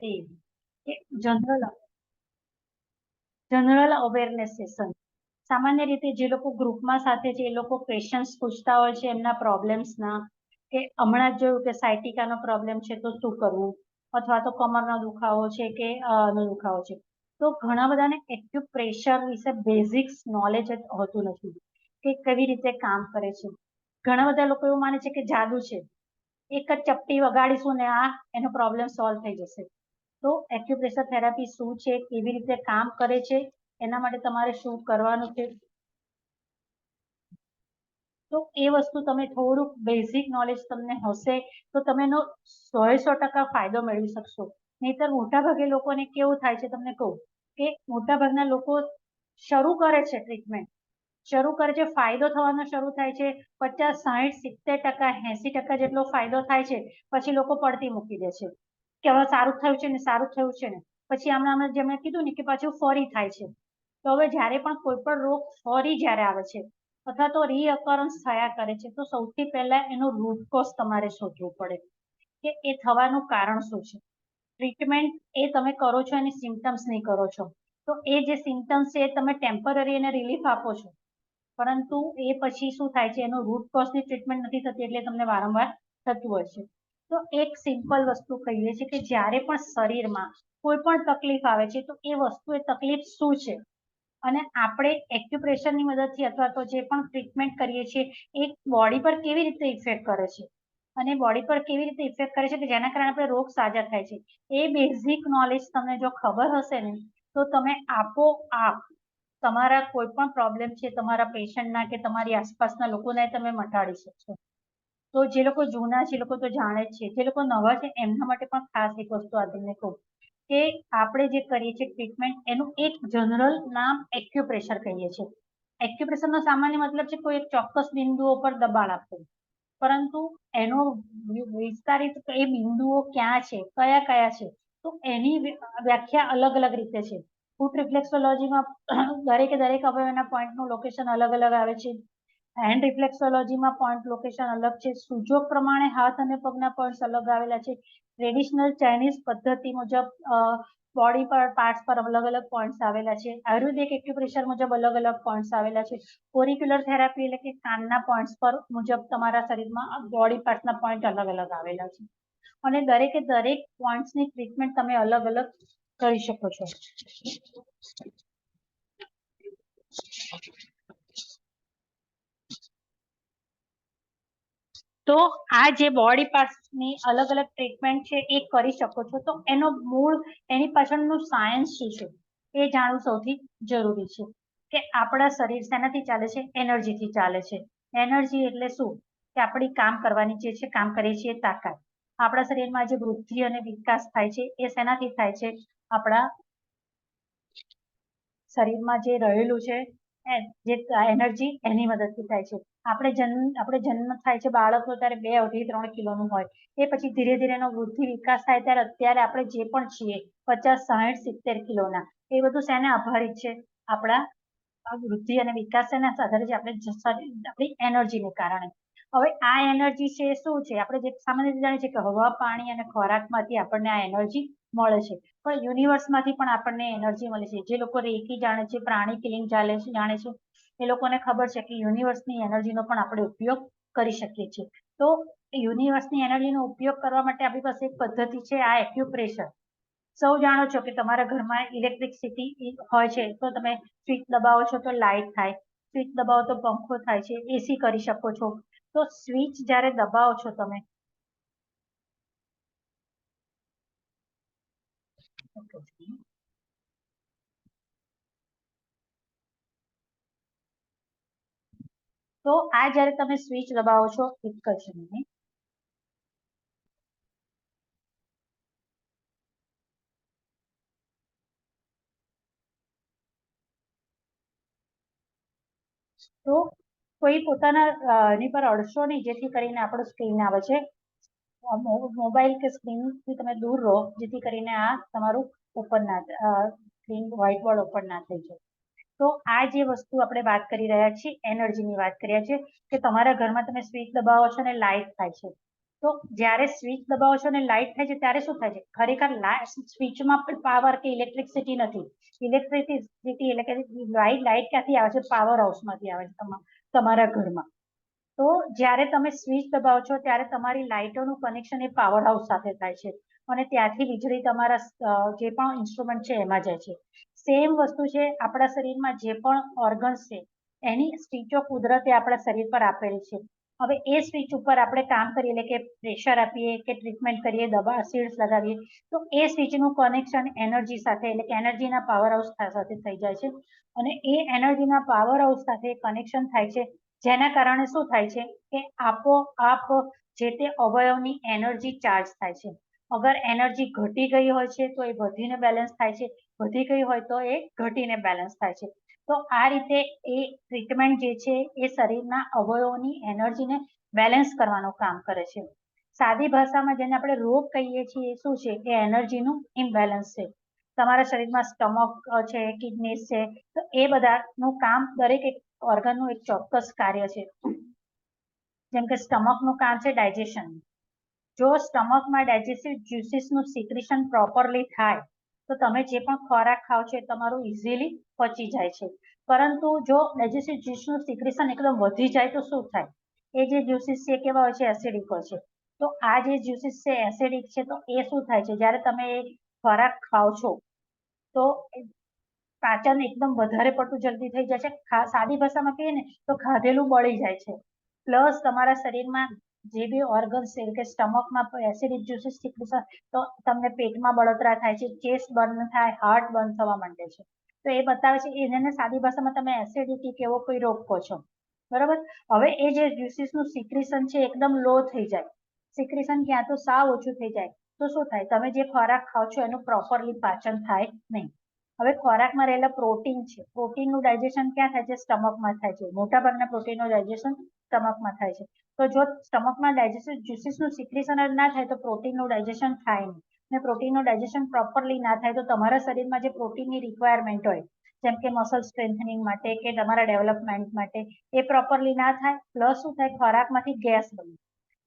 એ general general awareness session. સામાન્ય રીતે જે લોકો ગ્રુપમાં સાથે છે એ લોકો ક્વેશ્ચન્સ પૂછતા હોય છે એમના પ્રોબ્લેમ્સના, કે હમણાં જ જોયું કે સાયટિકાનો પ્રોબ્લેમ છે તો શું કરવું, અથવા તો કમરનો દુખાવો છે કે નો દુખાવો છે. તો ઘણા બધાને એક્યુપ્રેશર વિશે બેઝિક્સ નોલેજ જ હોતું નથી કે કેવી રીતે કામ કરે છે. ઘણા બધા લોકો એવું માને છે કે જાદુ છે, એક જ ચપટી વગાડીશું ને આ એનો પ્રોબ્લેમ સોલ્વ થઈ જશે. તો એક્યુપ્રેશર થેરાપી શું છે, કેવી રીતે કામ કરે છે, એના માટે તમારે શું કરવાનું છે, તો એ વસ્તુ તમે થોડુંક બેઝિક નોલેજ તમને હશે તો તમે એનો 100% ફાયદો મેળવી શકશો. નહીતર મોટાભાગે લોકોને કેવું થાય છે તમને કહું કે મોટાભાગના લોકો શરૂ કરે છે ટ્રીટમેન્ટ, શરૂ કરે છે, ફાયદો થવાનો શરૂ થાય છે, 50, 60, 70%, 80% જેટલો ફાયદો થાય છે, પછી લોકો પડતી મૂકી દે છે કે હવે સારું થયું છે ને, સારું થયું છે ને, પછી હમણાં જેમણે કીધું ને કે પાછું ફરી થાય છે. તો હવે જ્યારે પણ કોઈ પણ રોગ ફરી જ્યારે આવે છે અથવા તો રીઅકરન્સ થયા કરે છે તો સૌથી પહેલા એનો રૂટ કોઝ તમારે શોધવું પડે કે એ થવાનું કારણ શું છે. ટ્રીટમેન્ટ એ તમે કરો છો એની સિમ્ટમ્સ નહીં કરો છો, તો એ જે સિમ્ટમ્સ છે એ તમે ટેમ્પરરી એને રિલીફ આપો છો, પરંતુ એ પછી શું થાય છે એનો રૂટ કોઝની ટ્રીટમેન્ટ નથી થતી એટલે તમને વારંવાર થતું હોય છે. તો એક સિમ્પલ વસ્તુ કહીએ છીએ કે જ્યારે પણ શરીરમાં કોઈ પણ તકલીફ આવે છે તો એ વસ્તુ એ તકલીફ શું છે, અને આપણે એક્યુપ્રેશરની મદદથી અથવા તો જે પણ ટ્રીટમેન્ટ કરીએ છીએ એ બોડી પર કેવી રીતે ઇફેક્ટ કરે છે અને બોડી પર કેવી રીતે ઇફેક્ટ કરે છે કે જેના કારણે આપણે રોગ સાજા થાય છે. એ બેઝિક નોલેજ તમને જો ખબર હશે ને તો તમે આપોઆપ તમારા કોઈ પણ પ્રોબ્લેમ છે તમારા પેશન્ટના કે તમારી આસપાસના લોકોને તમે મટાડી શકશો. તો જે લોકો જૂના છે એ લોકો તો જાણે જ છે, જે લોકો નવા છે એમના માટે પણ ખાસ એક વસ્તુ આ તમને કહું કે આપણે જે કરીએ છીએ ટ્રીટમેન્ટ એનું એક જનરલ નામ એક્યુપ્રેશર કહીએ છીએ. એક્યુપ્રેશરનો સામાન્ય મતલબ છે કોઈ એક ચોક્કસ બિંદુઓ પર દબાણ આપવું, પરંતુ એનો વિસ્તારિત એ બિંદુઓ ક્યાં છે, કયા કયા છે, તો એની વ્યાખ્યા અલગ અલગ રીતે છે. ફૂટ રિફ્લેક્સોલોજીમાં દરેકે દરેક હવે એના પોઈન્ટનું લોકેશન અલગ અલગ આવે છે. હેન્ડ રિફ્લેક્સોલોજીમાં પોઈન્ટ લોકેશન અલગ છે. સુજોગ પ્રમાણે હાથ અને પગના પોઈન્ટ્સ અલગ આવેલા છે. ટ્રેડિશનલ ચાઇનીઝ પદ્ધતિ મુજબ બોડી પર પાર્ટ્સ પર અલગ અલગ પોઈન્ટ્સ આવેલા છે. આયુર્વેદિક એક્યુપ્રેશર મુજબ અલગ અલગ પોઈન્ટ્સ આવેલા છે. ઓરિક્યુલર થેરાપી એટલે કે કાનના પોઈન્ટ્સ પર મુજબ તમારા શરીરમાં બોડી પાર્ટના પોઈન્ટ અલગ અલગ આવેલા છે, અને દરેકે દરેક પોઈન્ટ્સની ટ્રીટમેન્ટ તમે અલગ અલગ કરી શકો છો. તો આ જે બોડી પાર્ટ્સની અલગ અલગ ટ્રીટમેન્ટ છે એ કરી શકો છો. તો એનો મૂળ એની પાછળનું સાયન્સ શું છે એ જાણવું સૌથી જરૂરી છે કે આપણા શરીર શેનાથી ચાલે છે, એનર્જીથી ચાલે છે. એનર્જી એટલે શું કે આપણી કામ કરવાની જે છે કામ કરીએ છીએ તાકાત. આપણા શરીરમાં જે વૃદ્ધિ અને વિકાસ થાય છે એ શેનાથી થાય છે, આપણા શરીરમાં જે રહેલું છે જે એનર્જી એની મદદથી થાય છે. આપણે જન્મ થાય છે બાળકનો ત્યારે 2, 2.5, 3 કિલોનું હોય, એ પછી ધીરે ધીરે એનો વૃદ્ધિ વિકાસ થાય ત્યારે અત્યારે આપણે જે પણ છીએ 50, 60, 70 કિલોના, એ બધું શેને આભારિત છે, આપણા વૃદ્ધિ અને વિકાસ એના આધારે આપણે આપણી એનર્જીને કારણે. હવે આ એનર્જી છે શું છે, આપણે જે સામાન્ય રીતે જાણીએ છીએ કે હવા, પાણી અને ખોરાકમાંથી આપણને આ એનર્જી મળે છે, પણ યુનિવર્સમાંથી પણ આપણને એનર્જી મળે છે. જે લોકો રેકી જાણે છે, પ્રાણી કિલિંગ જાણે છે, એ લોકોને ખબર છે કે યુનિવર્સની એનર્જીનો પણ આપણે ઉપયોગ કરી શકીએ છીએ. તો યુનિવર્સની એનર્જીનો ઉપયોગ કરવા માટે આપણી પાસે એક પદ્ધતિ છે, આ એક્યુપ્રેશર. સૌ જાણો છો કે તમારા ઘરમાં ઇલેક્ટ્રિસિટી હોય છે તો તમે સ્વિચ દબાવો છો તો લાઇટ થાય, સ્વિચ દબાવો તો પંખો થાય છે, એસી કરી શકો છો. તો સ્વિચ જ્યારે દબાવો છો તમે તો આ જ્યારે તમે સ્વિચ દબાવો છો, એક જ મિનિટ, તો કોઈ પોતાના એની પર અડશો નહીં જેથી કરીને આપણો સ્ક્રીન આવે છે. મોબાઈલ કે સ્ક્રીનથી તમે દૂર રહો જેથી કરીને આ તમારું ઓપન ના સ્ક્રીન વ્હાઇટ બોર્ડ ઓપન ના થઈ જાય. તો આ જે વસ્તુ આપણે વાત કરી રહ્યા છીએ એનર્જીની વાત કરી રહ્યા છીએ કે તમારા ઘરમાં તમે સ્વિચ દબાવો છો અને લાઇટ થાય છે. તો જ્યારે સ્વિચ દબાવો છો અને લાઇટ થાય છે ત્યારે શું થાય છે, ખરેખર સ્વિચમાં પણ પાવર કે ઇલેક્ટ્રિસિટી નથી. ઇલેક્ટ્રિસિટી એટલે કે લાઇટ ક્યાંથી આવે છે, પાવર હાઉસમાંથી આવે છે તમારા ઘરમાં. તો જ્યારે તમે સ્વિચ દબાવો છો ત્યારે તમારી લાઇટોનું કનેક્શન એ પાવર હાઉસ સાથે થાય છે અને ત્યાંથી વીજળી તમારા જે પણ ઇન્સ્ટ્રુમેન્ટ છે એમાં જાય છે. સેમ વસ્તુ છે આપણા શરીરમાં જે પણ ઓર્ગન્સ છે એની સ્વિચો કુદરતે આપણા શરીર પર આપેલી છે. હવે એ સ્વિચ ઉપર આપણે કામ કરીએ એટલે કે પ્રેશર આપીએ કે ટ્રીટમેન્ટ કરીએ, દવા સીડ્સ લગાવીએ, તો એ સ્વિચનું કનેક્શન એનર્જી સાથે એટલે કે એનર્જીના પાવર હાઉસ સાથે થઈ જાય છે અને એ એનર્જીના પાવર હાઉસ સાથે કનેક્શન થાય છે, જેના કારણે શું થાય છે કે આપોઆપ જે તે અવયવની એનર્જી ચાર્જ થાય છે. અગર એનર્જી ઘટી ગઈ હોય છે તો એ વધીને બેલેન્સ થાય છે, વધી ગઈ હોય તો એ ઘટીને બેલેન્સ થાય છે. તો આ રીતે એ ટ્રીટમેન્ટ જે છે એ શરીરના અવયવોની એનર્જીને બેલેન્સ કરવાનું કામ કરે છે. સાદી ભાષામાં જેને આપણે રોગ કહીએ છીએ એ શું છે, એ એનર્જીનું ઇમ્બેલેન્સ છે. તમારા શરીરમાં સ્ટમક છે, કિડનીસ છે, તો એ બધાનું કામ દરેક એક ઓર્ગનનું એક ચોક્કસ કાર્ય છે. જેમ કે સ્ટમકનું કામ છે ડાયજેશન. જો સ્ટમકમાં ડાયજેસ્ટિવ જ્યુસીસનું સિક્રેશન પ્રોપરલી થાય તો તમે જે પણ ખોરાક ખાઓ છો એ તમારું ઇઝીલી પચી જાય છે. પરંતુ જો ડાયજેસ્ટિવ જ્યુસનું સિક્રેશન એકદમ વધી જાય તો શું થાય, એ જે જ્યુસીસ છે કેવા હોય છે, એસિડિક હોય છે. તો આ જે જ્યુસીસ છે એસિડિક છે, તો એ શું થાય છે, જ્યારે તમે ખોરાક ખાઓ છો તો પાચન એકદમ વધારે પડતું જલ્દી થઈ જાય છે. સાદી ભાષામાં કહીએ ને તો ખાધેલું બળી જાય છે. પ્લસ તમારા શરીરમાં જે બી ઓર્ગન્સ છે કે સ્ટમકમાં એસિડિક જ્યુસીસ સિક્રેશન, તો તમને પેટમાં બળતરા થાય છે, ચેસ્ટ બર્ન થાય, હાર્ટ બર્ન થવા માંડે છે. તો એ બતાવે છે એને સાદી ભાષામાં તમે એસિડિટી કે એવો કોઈ રોગ કહો છો, બરાબર. હવે એ જે જ્યુસીસનું સિક્રેશન છે એકદમ લો થઈ જાય, સિક્રેશન ક્યાં તો સાવ ઓછું થઈ જાય, તો શું થાય, તમે જે ખોરાક ખાઓ છો એનું પ્રોપરલી પાચન થાય નહીં. હવે ખોરાકમાં રહેલા પ્રોટીન છે, પ્રોટીનનું ડાયજેશન ક્યાં થાય છે, સ્ટમકમાં થાય છે. મોટાભાગના પ્રોટીનનું ડાયજેશન સ્ટમકમાં થાય છે. તો જો સ્ટમકમાં ડાયજેસ્ટિવ જ્યુસીસનું સિક્રેશન જ ના થાય તો પ્રોટીનનું ડાયજેશન થાય નહીં, ને પ્રોટીનનું ડાયજેશન પ્રોપરલી ના થાય તો તમારા શરીરમાં જે પ્રોટીનની રિક્વાયરમેન્ટ હોય, જેમ કે મસલ સ્ટ્રેન્થનિંગ માટે કે તમારા ડેવલપમેન્ટ માટે, એ પ્રોપરલી ના થાય. પ્લસ શું થાય, ખોરાકમાંથી ગેસ બને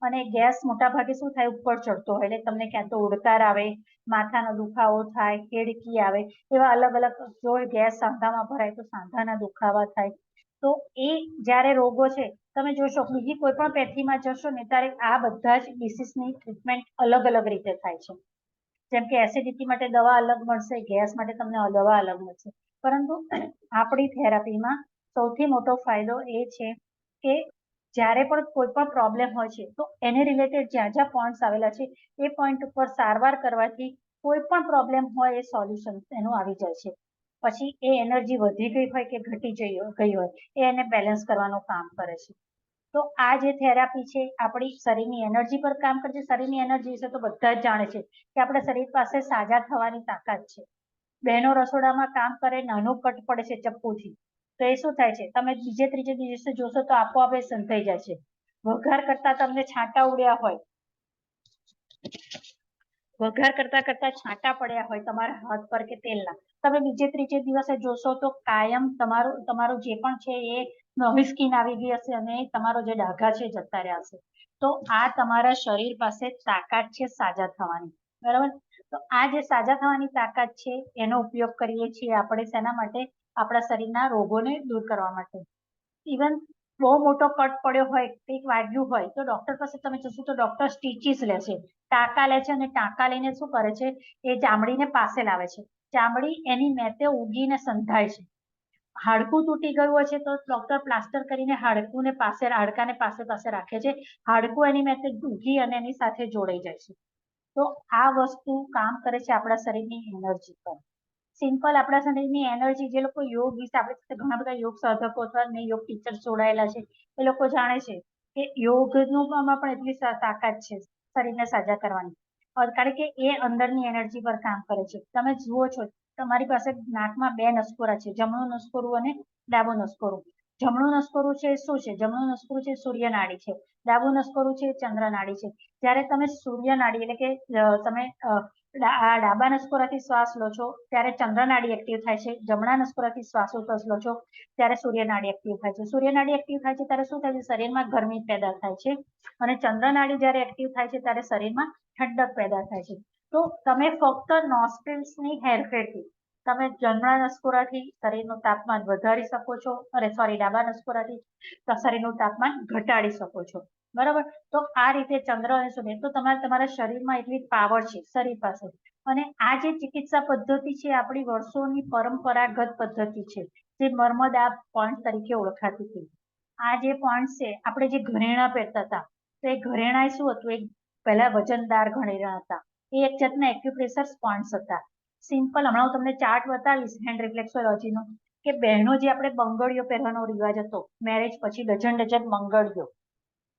અને ગેસ મોટા ભાગે શું થાય, ઉપર ચડતો હોય એટલે તમને ક્યાં તો ઉડકાર આવે, માથાનો દુખાવો થાય, કેડકી આવે, એવા અલગ અલગ. જો ગેસ સાંધામાં ભરાય તો સાંધાના દુખાવા થાય. તો એ જ્યારે રોગો છે તમે જોશો બીજી કોઈ પણ પેથીમાં જશો ને ત્યારે આ બધા જ ડિસીઝની ટ્રીટમેન્ટ અલગ અલગ રીતે થાય છે. જેમ કે એસિડિટી માટે દવા અલગ મળશે, ગેસ માટે તમને દવા અલગ મળશે. પરંતુ આપણી થેરાપીમાં સૌથી મોટો ફાયદો એ છે કે જ્યારે પણ કોઈ પણ પ્રોબ્લેમ હોય છે તો એને રિલેટેડ જ્યાં જ્યાં પોઈન્ટ્સ આવેલા છે એ પોઈન્ટ ઉપર સારવાર કરવાથી કોઈ પણ પ્રોબ્લેમ હોય એ સોલ્યુશન એનું આવી જાય છે. પછી એ એનર્જી વધી ગઈ હોય કે ઘટી ગઈ હોય એ એને બેલેન્સ કરવાનું કામ કરે છે. તો આ જે થેરાપી છે આપણી શરીરની એનર્જી પર કામ કરે છે. શરીરની એનર્જી વિશે તો બધા જ જાણે છે કે આપણા શરીર પાસે સાજા થવાની તાકાત છે. બહેનો રસોડામાં કામ કરે, નાનું કટ પડે છે ચપ્પુથી, તો એ શું થાય છે, તમે બીજે ત્રીજે દિવસે જોશો તો આપોઆપ એ સંધાઈ જાય છે. વઘાર કરતા તમને છાંટા ઉડ્યા હોય, વઘાર કરતા કરતા છાંટા પડ્યા હોય તમારા હાથ પર કે તેલના, તમે બીજે ત્રીજે દિવસે જોશો તો કાયમ તમારું જે પણ છે એ નવી સ્કીન આવી ગઈ હશે અને તમારો જે ડાઘા છે જતા રહ્યા હશે. તો આ તમારા શરીર પાસે તાકાત છે સાજા થવાની, બરાબર. તો આ જે સાજા થવાની તાકાત છે એનો ઉપયોગ કરીએ છીએ આપણે શેના માટે, આપણા શરીરના રોગોને દૂર કરવા માટે. ઇવન બહુ મોટો કટ પડ્યો હોય, કંઈક વાગ્યું હોય તો ડોક્ટર પાસે તમે જશો તો ડોક્ટર સ્ટીચીસ લે છે, ટાંકા લે છે અને ટાંકા લઈને શું કરે છે, એ ચામડીને પાસે લાવે છે. ચામડી એની મેતે ઉગીને સંધાય છે. હાડકું તૂટી ગયું હોય છે તો ડોક્ટર પ્લાસ્ટર કરીને હાડકાને પાસે પાસે રાખે છે. હાડકું એની મેતે ઉગી અને એની સાથે જોડાઈ જાય છે. તો આ વસ્તુ કામ કરે છે આપણા શરીરની એનર્જી પર. સિમ્પલ આપણા શરીરની એનર્જી, જે લોકો યોગ વિશે આપણી સાથે ઘણા બધા યોગ સાધકો અથવા યોગ ટીચર્સ જોડાયેલા છે એ લોકો જાણે છે કે યોગનું આમાં પણ એટલી તાકાત છે શરીરને સાજા કરવાની. કારણ કે એ અંદરની એનર્જી પર કામ કરે છે. તમે જુઓ છો તમારી પાસે નાકમાં બે નસકોરા છે, જમણું નસકોરું અને ડાબું નસકોરું. જમણું નસકોરું છે શું છે, જમણું નસકોરું છે સૂર્ય નાડી છે, ડાબું નસકોરું છે ચંદ્ર નાડી છે. જ્યારે તમે સૂર્ય નાડી એટલે કે તમે ડાબા નસકોરાથી શ્વાસ લો છો ત્યારે ચંદ્ર નાડી એક્ટિવ થાય છે, જમણા નસકોરાથી શ્વાસોચ્છ્વાસ લો છો ત્યારે સૂર્ય નાડી એક્ટિવ થાય છે. સૂર્ય નાડી એક્ટિવ થાય છે ત્યારે શું થાય છે? શરીરમાં ગરમી પેદા થાય છે, અને ચંદ્ર નાડી જ્યારે એક્ટિવ થાય છે ત્યારે શરીરમાં ઠંડક પેદા થાય છે. તો તમે ફક્ત નોસ્ટ્રિલ્સની હેરફેરથી તમે જમણા નસકોરાથી શરીરનું તાપમાન વધારી શકો છો, ડાબા નસકોરાથી શરીરનું તાપમાન ઘટાડી શકો છો. બરાબર. તો આ રીતે ચંદ્ર અને સૂર્ય, તો તમારા શરીરમાં એટલી પાવર છે શરીર પાસે. અને આ જે ચિકિત્સા પદ્ધતિ છે આપણી વર્ષોની પરંપરાગત પદ્ધતિ છે, જે નર્મદા પોઈન્ટ તરીકે ઓળખાતી હતી. આ જે પોઈન્ટ છે, આપણે જે ઘરેણા પહેરતા હતા, તો એ ઘરેણા શું હતું? એક પહેલા વજનદાર ઘરેણા હતા. એ એક જાતના એક્યુપ્રેશર પોઈન્ટ્સ હતા. સિમ્પલ, હમણાં હું તમને ચાર્ટ બતાવીશ હેન્ડ રિફ્લેક્સોલોજીનો, કે બહેનો જે આપણે બંગડીઓ પહેરવાનો રિવાજ હતો મેરેજ પછી, ડઝન બંગડીઓ,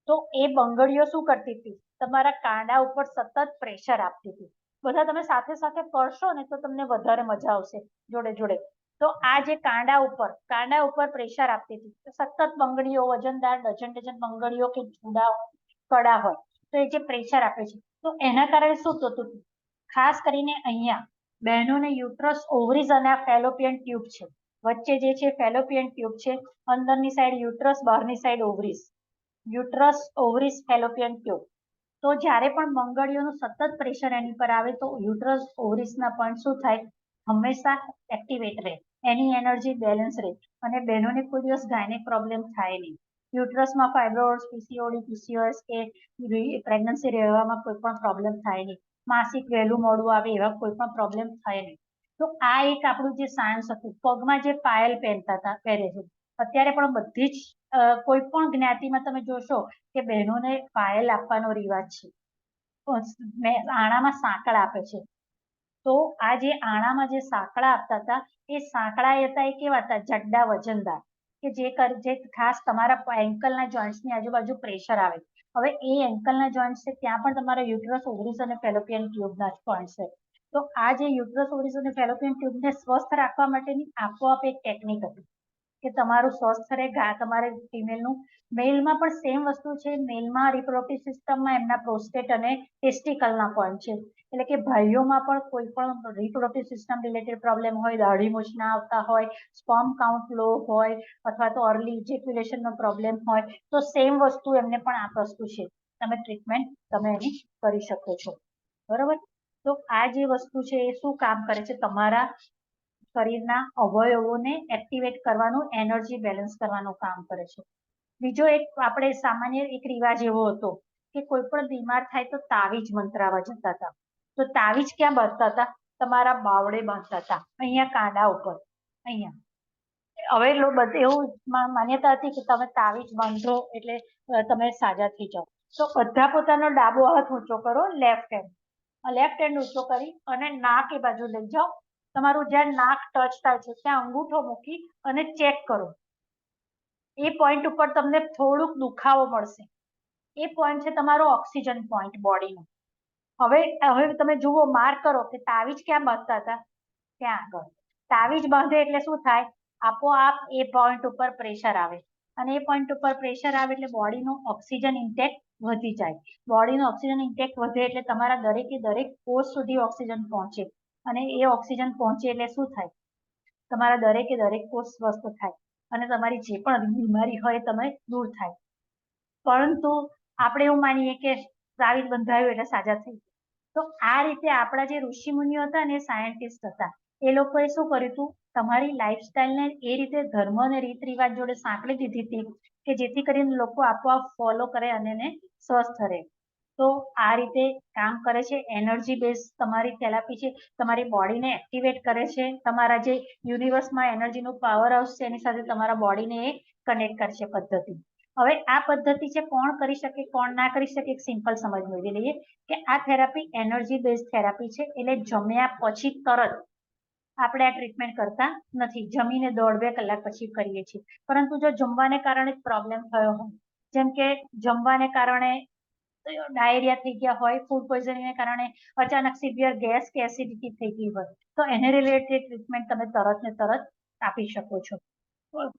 તો એ બંગડીઓ શું કરતી હતી? તમારા કાંડા ઉપર સતત પ્રેશર આપતી હતી. બધા તમે સાથે સાથે કરશો ને તો તમને વધારે મજા આવશે જોડે જોડે. તો આ જે કાંડા ઉપર પ્રેશર આપતી હતી, સતત બંગડીઓ, વજનદાર ડઝન બંગડીઓ કે જુડા કડા હોય, તો એ જે પ્રેશર આપે છે, તો એના કારણે શું થતું હતું? ખાસ કરીને અહીંયા બહેનોને યુટ્રસ, ઓવરીઝ અને ફેલોપિયન ટ્યુબ છે, વચ્ચે જે છે ફેલોપિયન ટ્યુબ છે, અંદરની સાઈડ યુટ્રસ, બહારની side ovaries. Uterus, ovaries, fallopian tube. તો જ્યારે પણ મંગળીઓનું સતત પ્રેશર એની પર આવે તો યુટ્રસ, ઓવરીઝના પોઈન્ટ શું થાય? હંમેશા એક્ટિવેટ રહે, એની એનર્જી બેલેન્સ રહે, અને બહેનોને કોઈ દિવસ ગાયનેક પ્રોબ્લેમ થાય નહીં. યુટ્રસમાં ફાઇબ્રોઇડ્સ, પીસીઓડી, પીસીઓએસ કે પ્રેગ્નન્સી રહેવામાં કોઈ પણ પ્રોબ્લેમ થાય નહીં. માસિક વહેલું મોડું આવે એવા કોઈ પણ પ્રોબ્લેમ થાય નહીં. તો આ એક આપણું જે સાયન્સ હતું. પગમાં જે પાયલ પહેરે છે, અત્યારે પણ બધી જ કોઈ પણ જ્ઞાતિમાં તમે જોશો કે બહેનોને પાયલ આપવાનો રિવાજ છે, આણામાં સાંકળ આપે છે. તો આ જે આણામાં જે સાંકળા આપતા હતા, એ સાંકળા હતા એ કેવા હતા? જડ્ડા, વજનદાર, કે જે ખાસ તમારા એન્કલના જોઈન્ટ્સની આજુબાજુ પ્રેશર આવે. હવે એ એન્કલના જોઈન્ટ છે ત્યાં પણ તમારા યુટ્રસ, ઓવરીઝ અને ફેલોપિયન ટ્યુબના પોઈન્ટ છે. તો આ જે યુટ્રસ, ઓવરીઝ અને ફેલોપિયન ટ્યુબને સ્વસ્થ રાખવા માટેની આપોઆપ એક ટેકનિક હતી કે તમારું સ્વસ્થ રહે. તમારે ફિમેલનું, મેલમાં પણ સેમ વસ્તુ છે. મેલમાં રિપ્રોડક્ટિવ સિસ્ટમમાં એમના પ્રોસ્ટેટ અને ટેસ્ટિકલના પોઈન્ટ છે. એટલે કે ભાઈઓમાં પણ કોઈ પણ રિપ્રોડક્ટિવ સિસ્ટમ રિલેટેડ પ્રોબ્લેમ હોય, દાઢી મૂછ ના આવતા હોય, સ્પર્મ કાઉન્ટ લો હોય, અથવા તો અર્લી ઇજેક્યુલેશનનો પ્રોબ્લેમ હોય, તો સેમ વસ્તુ એમને પણ આ વસ્તુ છે. તમે ટ્રીટમેન્ટ એની કરી શકો છો. બરોબર. તો આ જે વસ્તુ છે એ શું કામ કરે છે? તમારા શરીરના અવયવોને એક્ટિવેટ કરવાનું, એનર્જી બેલેન્સ કરવાનું કામ કરે છે. બીજો એક આપણે સામાન્ય એક રિવાજ એવો હતો કે કોઈ પણ બીમાર થાય તો તાવીજ મંત્રાવા જતા હતા. તો તાવીજ ક્યાં બાંધતા હતા? તમારા બાવડે બાંધતા હતા, અહીંયા કાંડા ઉપર, અહીંયા. હવે એવું માન્યતા હતી કે તમે તાવીજ બાંધો એટલે તમે સાજા થઈ જાઓ. તો બધા પોતાનો ડાબો હાથ ઊંચો કરો, લેફ્ટ હેન્ડ ઊંચો કરી અને નાક એ બાજુ લઈ જાઓ. તમારું જ્યાં નાક ટચ થાય છે ત્યાં અંગૂઠો મૂકી અને ચેક કરો. એ પોઈન્ટ ઉપર તમને થોડુંક દુખાવો મળશે. એ પોઈન્ટ છે તમારો ઓક્સિજન પોઈન્ટ બોડીનો. હવે તમે જુઓ, માર્ક કરો કે તાવીજ ક્યાં બાંધતા હતા? ત્યાં આગળ. તાવીજ બાંધે એટલે શું થાય? આપોઆપ એ પોઈન્ટ ઉપર પ્રેશર આવે, અને એ પોઈન્ટ ઉપર પ્રેશર આવે એટલે બોડીનું ઓક્સિજન ઇન્ટેક વધી જાય. બોડીનું ઓક્સિજન ઇન્ટેક વધે એટલે તમારા દરેકે દરેક કોષ સુધી ઓક્સિજન પહોંચે, અને એ ઓક્સિજન પહોંચે એટલે શું થાય? તમારા દરેકે દરેક કોષ સ્વસ્થ થાય, અને તમારી જે પણ બીમારી હોય તમે દૂર થાય. પરંતુ આપણે એવું માનીએ કે તાવીજ બંધાયું એટલે સાજા થઈ. તો આ રીતે આપણા જે ઋષિ મુનિઓ હતા ને, સાયન્ટિસ્ટ હતા, એ લોકોએ શું કર્યું હતું? તમારી લાઈફસ્ટાઈલને એ રીતે ધર્મ અને રીત રિવાજ જોડે સાંકળી દીધી હતી કે જેથી કરીને લોકો આપોઆપ ફોલો કરે અને એને સ્વસ્થ રહે. તો આ રીતે કામ કરે છે. એનર્જી બેઝ તમારી થેરાપી છે, તમારી બોડીને એક્ટિવેટ કરે છે. તમારા જે યુનિવર્સમાં એનર્જીનું પાવર હાઉસ છે એની સાથે તમારા બોડીને એ કનેક્ટ કરશે પદ્ધતિ. હવે આ પદ્ધતિ છે, કોણ કરી શકે, કોણ ના કરી શકે? એક સિમ્પલ સમજ મેળવી લઈએ કે આ થેરાપી એનર્જી બેઝ થેરાપી છે. એટલે જમ્યા પછી તરત આપણે આ ટ્રીટમેન્ટ કરતા નથી, જમીને 1.5-2 કલાક પછી કરીએ છીએ. પરંતુ જો જમવાને કારણે પ્રોબ્લેમ થયો હોય, જેમ કે જમવાને કારણે ડાયરિયા થઈ ગયા હોય, ફૂડ પોઈઝનિંગને કારણે અચાનક સિવિયર ગેસ કે એસિડિટી થઈ ગઈ હોય, તો એને રિલેટેડ ટ્રીટમેન્ટ તમે તરત ને તરત આપી શકો છો.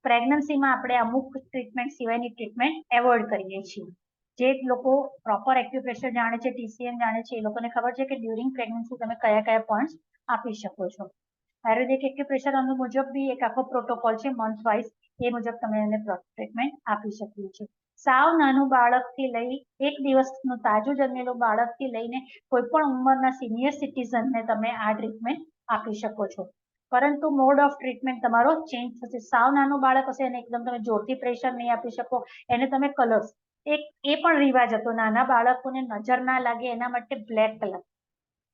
પ્રેગ્નન્સીમાં આપણે અમુક ટ્રીટમેન્ટ સિવાયની ટ્રીટમેન્ટ એવોઇડ કરીએ છીએ, જે લોકો પ્રોપર એક્યુપ્રેશર જાણે છે, TCM જાણે છે, એ લોકોને ખબર છે કે ડ્યુરિંગ પ્રેગ્નન્સી તમે કયા કયા પોઈન્ટ્સ આપી શકો છો. આયુર્વેદિક એક્યુપ્રેશર મુજબ બી એક આખો પ્રોટોકોલ છે મંથ વાઇઝ, એ મુજબ તમે એને ટ્રીટમેન્ટ આપી શકીએ છીએ. સાવ નાનું બાળકથી લઈ 1 દિવસનું તાજું જન્મેલું બાળકથી લઈને કોઈ પણ ઉંમરના સિનિયર સિટીઝનને તમે આ ટ્રીટમેન્ટ આપી શકો છો. પરંતુ મોડ ઓફ ટ્રીટમેન્ટ તમારો ચેન્જ થશે. સાવ નાનું બાળક હશે એને એકદમ તમે જોરથી પ્રેશર નહીં આપી શકો, એને તમે કલર્સ, એક એ પણ રિવાજ હતો નાના બાળકોને નજર ના લાગે એના માટે બ્લેક કલર,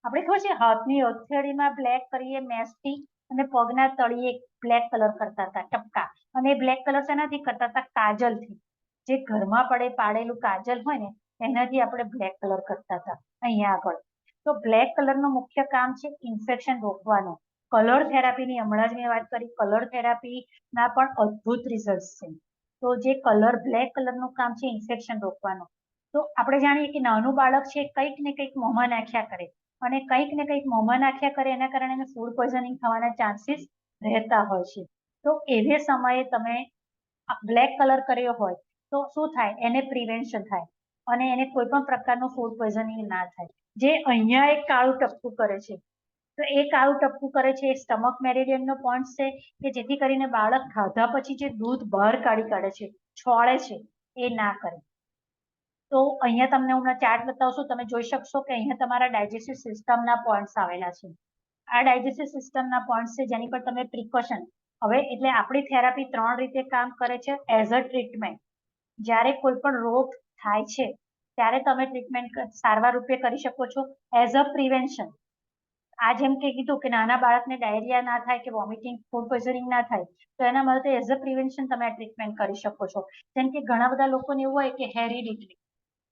આપણે ખબર છે હાથની હથેળીમાં બ્લેક કરીએ મેસથી, અને પગના તળિયે બ્લેક કલર કરતા હતા ટપકા, અને બ્લેક કલર શેનાથી કરતા હતા? કાજલથી. જે ઘરમાં પડે પાડેલું કાજલ હોય ને એનાથી આપણે બ્લેક કલર કરતા હતા અહીંયા આગળ. તો બ્લેક કલરનું મુખ્ય કામ છે ઇન્ફેક્શન રોકવાનું. કલર થેરાપીની હમણાં જ મેં વાત કરી, કલર થેરાપીના પણ અદ્ભુત રિઝલ્ટ છે. તો જે કલર બ્લેક કલરનું કામ છે ઇન્ફેક્શન રોકવાનું. તો આપણે જાણીએ કે નાનું બાળક છે કંઈક ને કંઈક મોંમાં નાખ્યા કરે, અને કંઈક ને કંઈક મોંમાં નાખ્યા કરે એના કારણે એને ફૂડ પોઈઝનિંગ થવાના ચાન્સીસ રહેતા હોય છે. તો એવે સમયે તમે બ્લેક કલર કર્યો હોય તો શું થાય? એને પ્રિવેન્શન થાય અને એને કોઈ પણ પ્રકારનું ફૂડ પોઈઝનિંગ ના થાય. જે અહીંયા એક કાળું ટપકું કરે છે, તો એ કાળું ટપકું કરે છે એ સ્ટમક મેરિડિયનનો પોઈન્ટ છે કે જેથી કરીને બાળક ખાધા પછી જે દૂધ બહાર કાઢી કાઢે છે, છોડે છે, એ ના કરે. તો અહીંયા તમને હું ચાર્ટ બતાવશું, તમે જોઈ શકશો કે અહીંયા તમારા ડાયજેસ્ટિવ સિસ્ટમના પોઈન્ટ્સ આવેલા છે. આ ડાયજેસ્ટિવ સિસ્ટમના પોઈન્ટ્સ છે જેની પર તમે પ્રિકોશન, હવે એટલે આપણી થેરાપી 3 રીતે કામ કરે છે. એઝ અ ટ્રીટમેન્ટ, જ્યારે કોઈ પણ રોગ થાય છે ત્યારે તમે ટ્રીટમેન્ટ સારવાર રૂપે કરી શકો છો. એઝ અ પ્રિવેન્શન, આ જેમ કે કીધું કે નાના બાળકને ડાયરિયા ના થાય કે વોમિટિંગ ફૂડ પોઈઝનિંગ ના થાય, તો એના માટે એઝ અ પ્રિવેન્શન તમે આ ટ્રીટમેન્ટ કરી શકો છો. જેમ કે ઘણા બધા લોકોને એવું હોય કે હેરિડિટરી,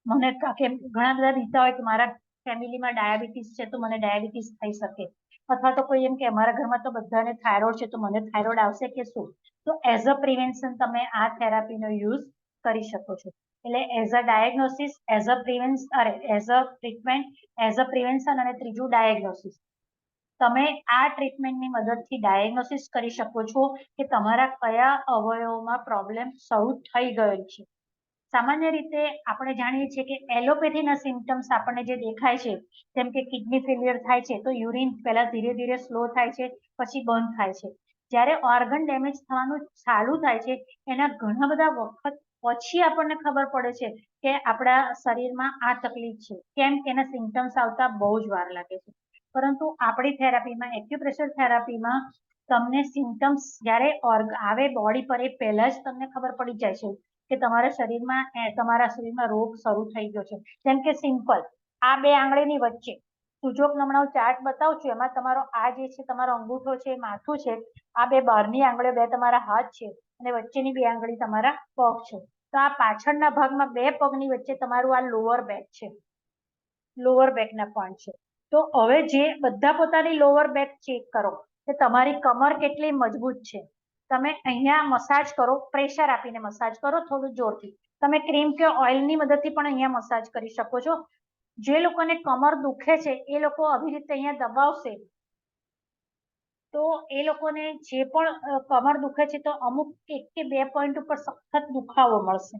મને કે ઘણા બધા રીતા હોય કે મારા ફેમિલીમાં ડાયાબિટીસ છે તો મને ડાયાબિટીસ થઈ શકે, અથવા તો કોઈ એમ કે અમારા ઘરમાં તો બધાને થાઇરોઇડ છે તો મને થાઇરોઇડ આવશે કે શું. તો એઝ અ પ્રિવેન્શન તમે આ થેરાપીનો યુઝ કરી શકો છો. એટલે as a diagnosis, as a as a treatment, as a prevention, અને ત્રીજું ડાયગ્નોસિસ. તમે આ ટ્રીટમેન્ટની મદદથી ડાયગ્નોસિસ કરી શકો છો કે તમારા કયા અવયવોમાં પ્રોબ્લેમ શરૂ થઈ ગયેલ છે. સામાન્ય રીતે આપણે જાણીએ છીએ કે એલોપેથીના સિમ્ટમ્સ આપણને જે દેખાય છે, જેમ કે કિડની ફેલિયર થાય છે તો યુરિન પહેલા ધીરે ધીરે સ્લો થાય છે, પછી બંધ થાય છે. જ્યારે ઓર્ગન ડેમેજ થવાનું ચાલુ થાય છે એના ઘણા બધા વખત પછી આપણને ખબર પડે છે કે આપણા શરીરમાં આ તકલીફ છે. કેમ કે એના સિમ્ટમ્સ આવતા બહુ જ વાર લાગે છે. પરંતુ આપણી થેરાપીમાં, એક્યુપ્રેશર થેરાપીમાં, તમને સિમ્ટમ્સ જ્યારે આવે બોડી પર એ પહેલા જ તમને ખબર પડી જાય છે કે તમારા શરીરમાં રોગ શરૂ થઈ ગયો છે. જેમ કે સિમ્પલ, આ 2 આંગળીની વચ્ચે સૂજોક નમણાઓ ચાર્ટ બતાવું છું, એમાં તમારો આ જે છે તમારો અંગૂઠો છે, માથું છે, આ 2 બહારની આંગળીઓ, 2 તમારા હાથ છે, અને વચ્ચેની 2 આંગળી તમારા પગ છે. તો આ પાછળના ભાગમાં 2 પગની વચ્ચે તમારું આ લોઅર બેક છે, લોઅર બેકના પોઈન્ટ છે. તો હવે જે બધા પોતાની લોઅર બેક ચેક કરો કે તમારી કમર કેટલી મજબૂત છે. તમે અહીંયા મસાજ કરો, પ્રેશર આપીને મસાજ કરો થોડું જોરથી. તમે ક્રીમ કે ઓઇલની મદદથી પણ અહીંયા મસાજ કરી શકો છો. જે લોકોને કમર દુખે છે એ લોકો આવી રીતે અહીંયા દબાવશે તો એ લોકોને જે પણ કમર દુખે છે તો અમુક 1 કે 2 પોઈન્ટ ઉપર સખત દુખાવો મળશે.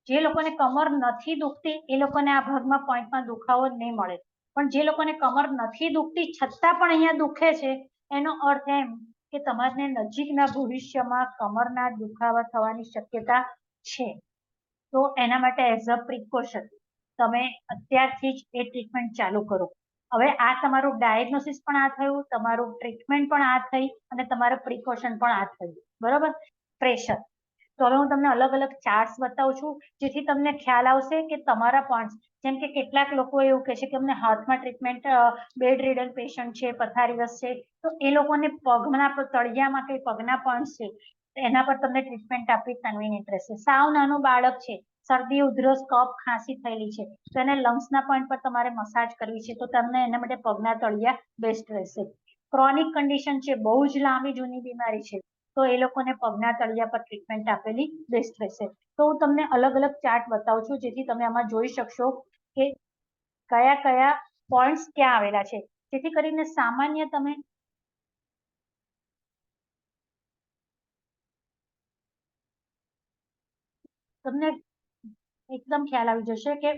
જે લોકોને કમર નથી દુખતી એ લોકોને આ ભાગમાં પોઈન્ટમાં દુખાવો નહીં મળે. પણ જે લોકોને કમર નથી દુખતી છતાં પણ અહીંયા દુખે છે, એનો અર્થ એમ કે તમારે નજીકના ભવિષ્યમાં કમરના દુખાવા થવાની શક્યતા છે. તો એના માટે એઝ અ પ્રિકોશન તમે અત્યારથી જ એ ટ્રીટમેન્ટ ચાલુ કરો. હવે આ તમારું ડાયગ્નોસિસ પણ આ થયું, તમારું ટ્રીટમેન્ટ પણ આ થઈ, અને તમારું પ્રિકોશન પણ આ થયું. બરોબર. પ્રેશર, તો હવે હું તમને અલગ અલગ ચાર્ટ્સ બતાવું છું જેથી તમને ખ્યાલ આવશે કે તમારા પોઈન્ટ્સ, જેમ કે કેટલાક લોકો એવું કહે છે કે અમને હાથમાં ટ્રીટમેન્ટ, બેડ રીડન પેશન્ટ છે, પથારીવશ છે, તો એ લોકોને પગના તળિયામાં કઈ પગના પોઈન્ટ્સ છે એના પર તમને ટ્રીટમેન્ટ આપવી કન્વીનિયન્ટ રહેશે. સાવ નાનું બાળક છે, શરદી, ઉધરસ, કફ, ખાંસી થયેલી છે, તો એને લંગ્સના પોઈન્ટ પર તમારે મસાજ કરવી છે તો તમને એના માટે પગના તળિયા બેસ્ટ રહેશે. ક્રોનિક કન્ડિશન છે, બહુ જ લાંબી જૂની બીમારી છે, તો એ લોકોને પગના તળિયા પર ટ્રીટમેન્ટ આપેલી બેસ્ટ રહેશે. તો હું તમને અલગ અલગ ચાર્ટ બતાવું છું જેથી તમે આમાં જોઈ શકશો કે કયા કયા પોઈન્ટ્સ ક્યાં આવેલા છે, જેથી કરીને સામાન્ય તમને એકદમ ખ્યાલ આવી જશે કે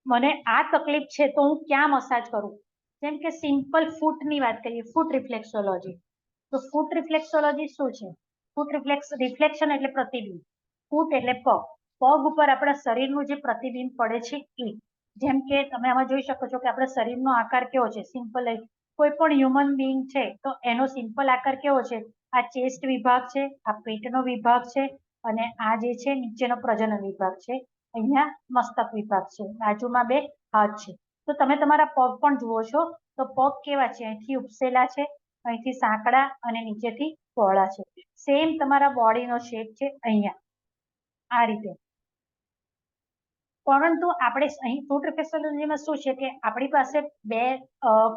મને આ તકલીફ છે તો હું ક્યાં મસાજ કરું. જેમ કે સિમ્પલ ફૂટની વાત કરીએ, ફૂટ રિફ્લેક્સોલોજી. તો ફૂટ રિફ્લેક્સોલોજી શું છે? ફૂટ રિફ્લેક્શન એટલે પ્રતિબિંબ, ફૂટ એટલે પગ, પગ ઉપર આપણા શરીરનું જે પ્રતિબિંબ પડે છે એ. જેમ કે તમે આમાં જોઈ શકો છો કે આપણા શરીરનો આકાર કેવો છે, સિમ્પલ. કોઈ પણ હ્યુમન બિંગ છે તો એનો સિમ્પલ આકાર કેવો છે? આ ચેસ્ટ વિભાગ છે, આ પેટનો વિભાગ છે, અને આ જે છે નીચેનો પ્રજનન વિભાગ છે, અહીંયા મસ્તક વિભાગ છે, બાજુમાં બે હાથ છે. તો તમે તમારા પગ પણ જુઓ છો તો પગ કેવા છે? અહીંથી ઉપસેલા છે, અહીંથી સાંકડા અને નીચેથી પહોળા છે. સેમ તમારા બોડીનો શેપ છે અહીંયા આ રીતે. પરંતુ આપણે અહીં ફૂટ રિફ્લેક્સોલોજીમાં શું છે કે આપણી પાસે બે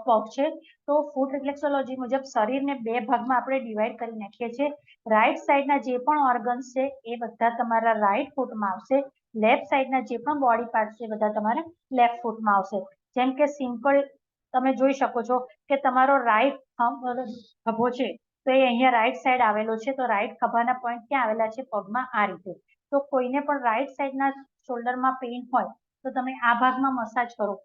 પગ છે. તો ફૂટ રિફ્લેક્સોલોજી મુજબ શરીરને બે ભાગમાં આપણે ડિવાઈડ કરી નાખીએ છીએ. રાઈટ સાઈડના જે પણ ઓર્ગન્સ છે એ બધા તમારા રાઈટ ફૂટમાં આવશે. લેફ્ટ સાઈડના જે પણ બોડી પાર્ટ છે એ બધા તમારા લેફ્ટ ફૂટમાં આવશે. જેમ કે સિમ્પલ તમે જોઈ શકો છો કે તમારો રાઈટ ખભો છે તો એ અહીંયા રાઈટ સાઈડ આવેલો છે. તો રાઈટ ખભાના પોઈન્ટ ક્યાં આવેલા છે? પગમાં આ રીતે. તો કોઈને પણ રાઈટ સાઈડના શોલ્ડરમાં પેઇન હોય તો તમે આ ભાગમાં મસાજ કરો.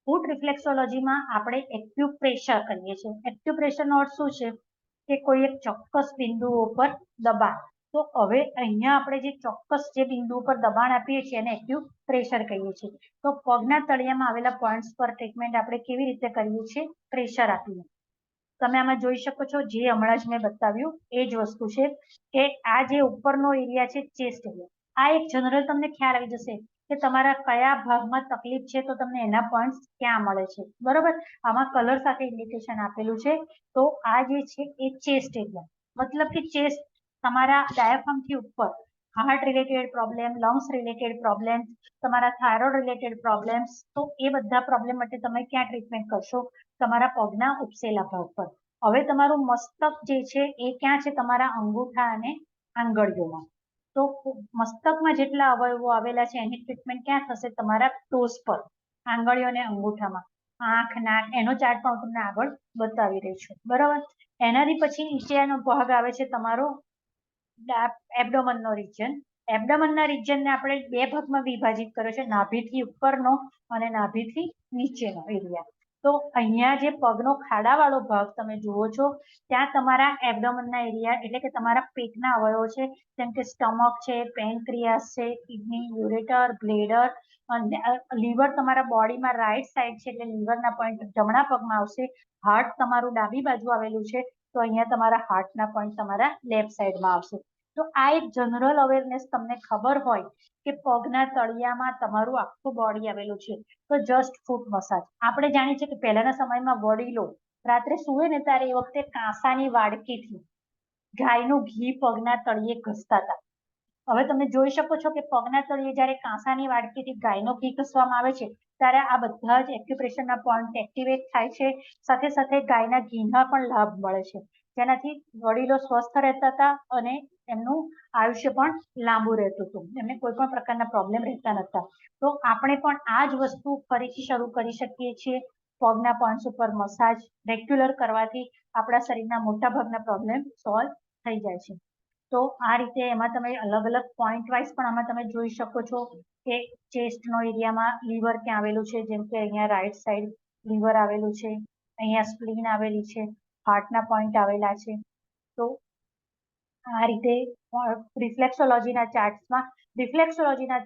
ફૂટ રિફ્લેક્સોલોજીમાં આપણે એક્યુપ્રેશર કરીએ છીએ. એક્યુપ્રેશરનો અર્થ શું છે કે કોઈ એક ચોક્કસ બિંદુઓ પર દબાણ. તો હવે અહીંયા આપણે જે ચોક્કસ જે બિંદુ પર દબાણ આપીએ છીએ એને એક્યુપ્રેશર કહીએ છીએ. તો પગના તળિયામાં આવેલા પોઈન્ટ્સ પર ટ્રીટમેન્ટ આપણે કેવી રીતે કરીએ છીએ? પ્રેશર આપીને. તમે આમાં જોઈ શકો છો જે હમણાં જ મેં બતાવ્યું એ જ વસ્તુ છે કે આ જે ઉપરનો એરિયા છે ચેસ્ટ એરિયા, આ એક જનરલ તમને ખ્યાલ આવી જશે કે તમારા કયા ભાગમાં તકલીફ છે તો તમને એના પોઈન્ટ ક્યાં મળે છે. બરોબર, આમાં કલર સાથે ઇન્ડિકેશન આપેલું છે. તો આ જે છે એ ચેસ્ટ એરિયા, મતલબ કે ચેસ્ટ તમારા ડાયાફ્રામ થી ઉપર heart related problem, lungs related problem, તમારા થાઇરોઇડ રિલેટેડ પ્રોબ્લેમ્સ, તો એ બધા પ્રોબ્લેમ માટે તમે ક્યાં ટ્રીટમેન્ટ કરશો? તમારા પગના ઉપસેલા ભાગ પર. હવે તમારું મસ્તક જે છે એ ક્યાં છે? તમારા અંગૂઠા અને આંગળીઓમાં. તો મસ્તકમાં જેટલા અવયવો આવેલા છે એની ટ્રીટમેન્ટ ક્યાં થશે? તમારા ટોસ પર, આંગળીઓ અને અંગૂઠામાં. આંખ, નાક, એનો ચાર્ટ પણ હું તમને આગળ બતાવી રહી છું. બરાબર, એનાથી પછી નીચેનો ભાગ આવે છે તમારો એબડોમનનો રિજન. એબડોમનના રિજનને આપણે બે ભાગમાં વિભાજિત કર્યો છે, નાભીથી ઉપરનો અને નાભીથી નીચેનો એરિયા. તો અહીંયા જે પગનો ખાડાવાળો ભાગ તમે જુઓ છો ત્યાં તમારા એબડોમનના એરિયા એટલે કે તમારા પેટના અવયવો છે. જેમ કે સ્ટમક છે, પેનક્રિયાસ છે, કિડની, યુરેટર, બ્લેડર, અને લીવર તમારા બોડીમાં રાઈટ સાઈડ છે એટલે લીવરના પોઈન્ટ જમણા પગમાં આવશે. હાર્ટ તમારું ડાબી બાજુ આવેલું છે તો અહીંયા તમારા હાર્ટના પોઈન્ટ તમારા લેફ્ટ સાઈડમાં આવશે. તો આ એક જનરલ અવેરનેસ તમને ખબર હોય કે પગના તળિયામાં તમારું આખું બોડી આવેલું છે. તો જસ્ટ ફૂટ મસાજ. આપણે જાણીએ છીએ કે પહેલાના સમયમાં વડીલો રાત્રે સુવે ને ત્યારે એ વખતે કાંસાની વાડકીથી ગાયનું ઘી પગના તળિયે ઘસતા હતા. હવે તમે જોઈ શકો છો કે પગના તળિયે જ્યારે કાંસાની વાડકીથી ગાયનો ઘી ઘસવામાં આવે છે ત્યારે આ બધા જ એક્યુપ્રેશરના પોઈન્ટ એક્ટિવેટ થાય છે. સાથે સાથે ગાયના ઘીના પણ લાભ મળે છે, જેનાથી વડીલો સ્વસ્થ રહેતા હતા અને એમનું આયુષ્ય પણ લાંબુ રહેતું હતું. એમને કોઈ પણ પ્રકારના પ્રોબ્લેમ રહેતા નતા. તો આપણે પણ આ જ વસ્તુ ફરીથી શરૂ કરી શકીએ છીએ. પગના પોઈન્ટ્સ ઉપર મસાજ રેગ્યુલર કરવાથી આપણા શરીરના મોટા ભાગના પ્રોબ્લેમ સોલ્વ થઈ જાય છે. તો આ રીતે એમાં તમે અલગ અલગ પોઈન્ટ વાઇઝ પણ આમાં તમે જોઈ શકો છો કે ચેસ્ટનો એરિયામાં લીવર ક્યાં આવેલું છે. જેમ કે અહીંયા રાઈટ સાઈડ લીવર આવેલું છે, અહીંયા સ્પ્લીન આવેલી છે, હાર્ટના પોઈન્ટ આવેલા છે. તો આ રીતે રિફ્લેક્સોલોજીના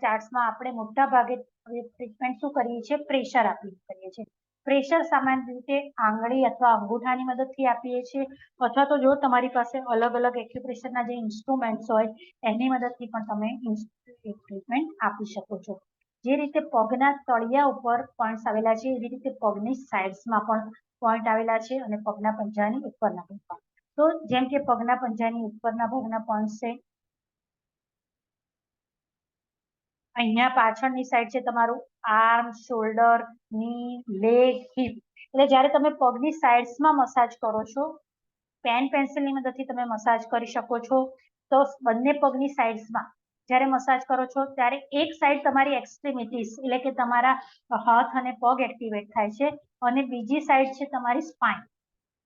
ચાર્ટ્સમાં આપણે મોટા ભાગે ટ્રીટમેન્ટ શું કરીએ છીએ? પ્રેશર આપીને કરીએ છીએ. પ્રેશર સામાન્ય રીતે આંગળી અથવા અંગૂઠાની મદદથી આપીએ છીએ, અથવા તો જો તમારી પાસે અલગ અલગ એક્યુપ્રેશરના જે ઇન્સ્ટ્રુમેન્ટ્સ હોય એની મદદથી પણ તમે ટ્રીટમેન્ટ આપી શકો છો. જે રીતે પગના તળિયા ઉપર પોઈન્ટ્સ આવેલા છે એવી રીતે પગની સાઇડ્સમાં પણ પોઈન્ટ આવેલા છે અને પગના પંજાની ઉપરના ભાગમાં. તો જેમ કે પગના પંજાની ઉપરના ભાગના પોઈન્ટ છે, અહીંયા પાછળની સાઈડ છે તમારું આર્મ, શોલ્ડર, ની, લેગ, હિપ. એટલે જ્યારે તમે પગની સાઇડ્સમાં મસાજ કરો છો, પેન પેન્સિલની મદદથી તમે મસાજ કરી શકો છો. તો બંને પગની સાઇડ્સમાં જ્યારે મસાજ કરો છો ત્યારે એક સાઈડ તમારી એક્સ્ટ્રીમિટીઝ એટલે કે તમારા હાથ અને પગ એક્ટિવેટ થાય છે અને બીજી સાઈડ છે તમારી સ્પાઇન.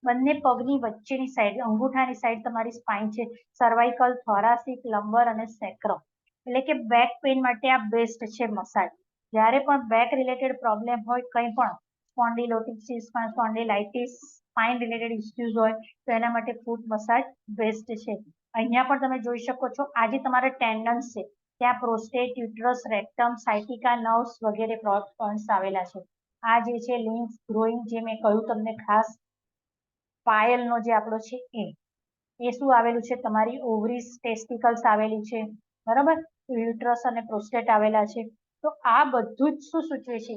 બંને પગની વચ્ચેની સાઈડ અંગૂઠાની સાઈડ તમારી સ્પાઇન છે. સર્વાઇકલ, થોરાસિક, લંબર અને સેક્રમ. એટલે કે બેક પેઇન માટે આ બેસ્ટ છે મસાજ. જ્યારે પણ બેક રિલેટેડ પ્રોબ્લેમ હોય, કંઈ પણ સ્પોન્ડિલોલિસિસ, સ્પોન્ડિલાઇટિસ, સ્પાઇન રિલેટેડ ઇસ્યુઝ હોય તો એના માટે ફૂટ મસાજ બેસ્ટ છે. અહીંયા પણ તમે જોઈ શકો છો, આ જે તમારા ટેન્ડન્સ છે ત્યાં પ્રોસ્ટેટ, યુટ્રસ, રેક્ટમ, સાયટિકા નર્વ્સ વગેરે પોઈન્ટ્સ આવેલા છે. આ જે છે લિમ્ફ, ગ્રોઈન, જે મેં કહ્યું તમને ખાસ પાયલનો જે આપણો છે એ શું આવેલું છે, તમારી ઓવરીઝ, ટેસ્ટિકલ્સ આવેલી છે, બરાબર, યુટ્રસ અને પ્રોસ્ટેટ આવેલા છે. તો આ બધું જ શું સૂચવે છે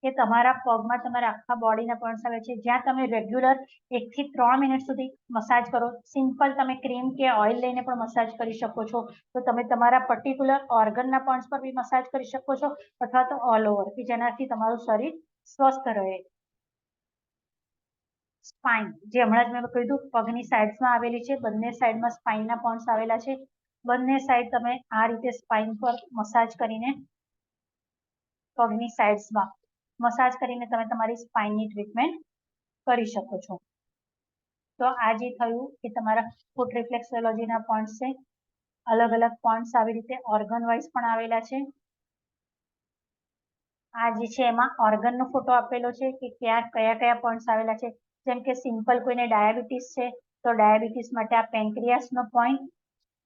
કે તમારા પગમાં તમારા આખા બોડીના પોઈન્ટ્સ આવે છે. જ્યાં તમે રેગ્યુલર 1 થી 3 મિનિટ સુધી મસાજ કરો, સિમ્પલ તમે ક્રીમ કે ઓઇલ લઈને પણ મસાજ કરી શકો છો. તો તમે તમારા પર્ટિક્યુલર ઓર્ગનના પોઈન્ટ્સ પર બી મસાજ કરી શકો છો, અથવા તો ઓલ ઓવર, કે જેનાથી તમારું શરીર સ્વસ્થ રહે. સ્પાઇન, જે હમણાં જ મેં કીધું પગની સાઈડમાં આવેલી છે, બંને સાઈડમાં સ્પાઇનના પોઈન્ટ્સ આવેલા છે. બંને સાઈડ તમે આ રીતે સ્પાઇન પર મસાજ કરીને, પગની સાઈડ્સમાં મસાજ કરીને તમે તમારી સ્પાઇનની ટ્રીટમેન્ટ કરી શકો છો. તો આ જે થયું એ તમારા ફૂટ રિફ્લેક્સોલોજીના પોઈન્ટ્સ છે. અલગ અલગ પોઈન્ટ્સ આવી રીતે ઓર્ગન વાઇઝ પણ આવેલા છે. આ જે છે એમાં ઓર્ગનનો ફોટો આપેલો છે કે ક્યાં કયા કયા પોઈન્ટ્સ આવેલા છે. જેમ કે સિમ્પલ કોઈને ડાયાબિટીસ છે તો ડાયાબિટીસ માટે આ પેન્ક્રિયાસનો પોઈન્ટ,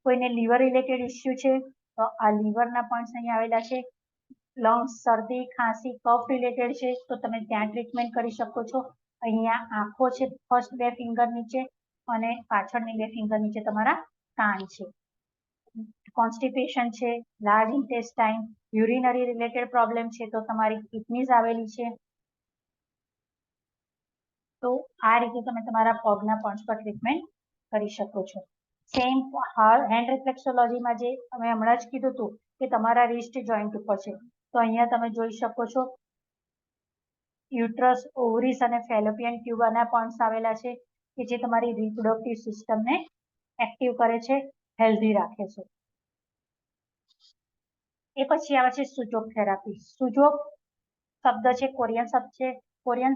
કોઈને લીવર રિલેટેડ ઇસ્યુ છે તો આ લીવરના પોઈન્ટ્સ અહીંયા આવેલા છે. લંગ્સ, શરદી, ખાંસી, કફ રિલેટેડ છે તો તમે ત્યાં ટ્રીટમેન્ટ કરી શકો છો. અહીંયા આંખો છે, ફર્સ્ટ 2 ફિંગર નીચે અને પાછળની 2 ફિંગર નીચે તમારા કાન છે. કોન્સ્ટિપેશન છે, large intestine, urinary related problem છે તો તમારી કિડનીઝ આવેલી છે. તો આ રીતે તમે તમારા પગના પોઈન્ટ્સ પર ટ્રીટમેન્ટ કરી શકો છો. સેમ હેન્ડ રિફ્લેક્સોલોજીમાં જે અમે હમણાં જ કીધું હતું કે તમારા રિસ્ટ જોઈન્ટ ઉપર છે, તો અહીંયા તમે જોઈ શકો છો યુટ્રસ, ઓવરીસ અને ફેલોપિયન ટ્યુબના પોઈન્ટ્સ આવેલા છે કે જે તમારી રિપ્રોડક્ટિવ સિસ્ટમને એક્ટિવ કરે છે, હેલ્ધી રાખે છે. એ પછી આવે છે સુજોગ થેરાપી. સુજોગ શબ્દ છે કોરિયન શબ્દ છે. કોરિયન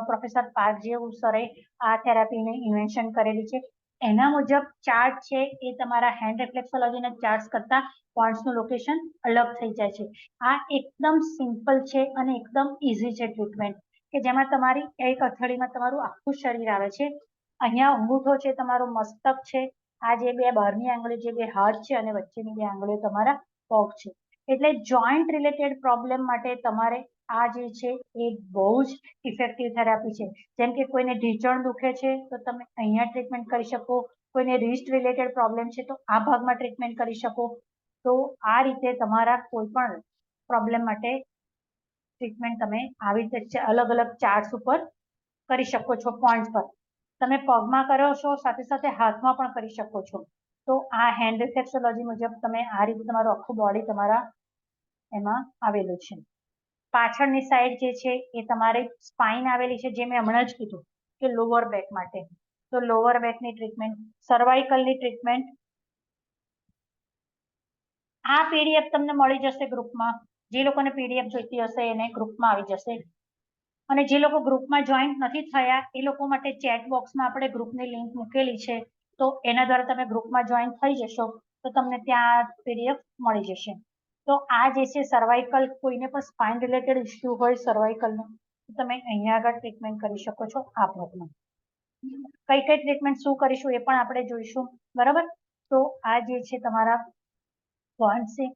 પ્રોફેસર પાર્ક જેવું સરે આ થેરાપીને ઇન્વેન્શન કરેલી છે. એના મુજબ ચાર્ટ છે એ તમારા હેન્ડ રિફ્લેક્સોલોજીના ચાર્ટ્સ કરતા પોઈન્ટ્સનું લોકેશન અલગ થઈ જાય છે. આ એકદમ સિમ્પલ છે અને એકદમ ઇઝી છે ટ્રીટમેન્ટ, કે જેમાં તમારી એક અથડીમાં તમારું આખું શરીર આવે છે. અહીંયા અંગૂઠો છે, તમારું મસ્તક છે, આ જે 2 બહારની આંગળીઓ, જે 2 હાથ છે અને વચ્ચેની 2 આંગળીઓ તમારા પગ છે. એટલે જોઈન્ટ રિલેટેડ પ્રોબ્લેમ માટે તમારે આ જે છે એ બહુ જ ઇફેક્ટિવ થેરાપી છે. જેમ કે કોઈને ઢીંચણ દુખે છે તો તમે અહીંયા ટ્રીટમેન્ટ કરી શકો, કોઈને રિસ્ટ રિલેટેડ પ્રોબ્લેમ છે તો આ ભાગમાં ટ્રીટમેન્ટ કરી શકો. તો આ રીતે તમારા કોઈ પણ પ્રોબ્લેમ માટે ટ્રીટમેન્ટ તમે આવી રીતે અલગ અલગ ચાર્ટ્સ ઉપર કરી શકો છો. પોઈન્ટ પર તમે પગમાં કરો છો, સાથે સાથે હાથમાં પણ કરી શકો છો. તો આ હેન્ડ રિફ્લેક્સોલોજી મુજબ તમે આ રીતે તમારું આખું બોડી તમારા એમાં આવેલું છે. પાછળની સાઈડ જે છે એ તમારી સ્પાઇન આવેલી છે, જે મેં હમણાં જ કીધું કે લોઅર બેક માટે. તો લોઅર બેકની ટ્રીટમેન્ટ, સર્વાઇકલની ટ્રીટમેન્ટ, આ પીડીએફ તમને મળી જશે ગ્રુપમાં. જે લોકોને પીડીએફ જોઈતી હશે એને ગ્રુપમાં આવી જશે. અને જે લોકો ગ્રુપમાં જોઈન્ટ નથી થયા એ લોકો માટે ચેટ બોક્સમાં આપણે ગ્રુપની લિંક મૂકેલી છે, તો એના દ્વારા તમે ગ્રુપમાં જોઈન્ટ થઈ જશો તો તમને ત્યાં પીડીએફ મળી જશે. તો આ જે છે સર્વાઇકલ, કોઈને પણ સ્પાઇન રિલેટેડ ઇસ્યુ હોય સર્વાઇકલનો, તમે અહીંયા આગળ ટ્રીટમેન્ટ કરી શકો છો. આ ભાગમાં કઈ કઈ ટ્રીટમેન્ટ શું કરીશું એ પણ આપણે જોઈશું, બરાબર. તો આ જે છે તમારા પોઈન્ટ્સ છે.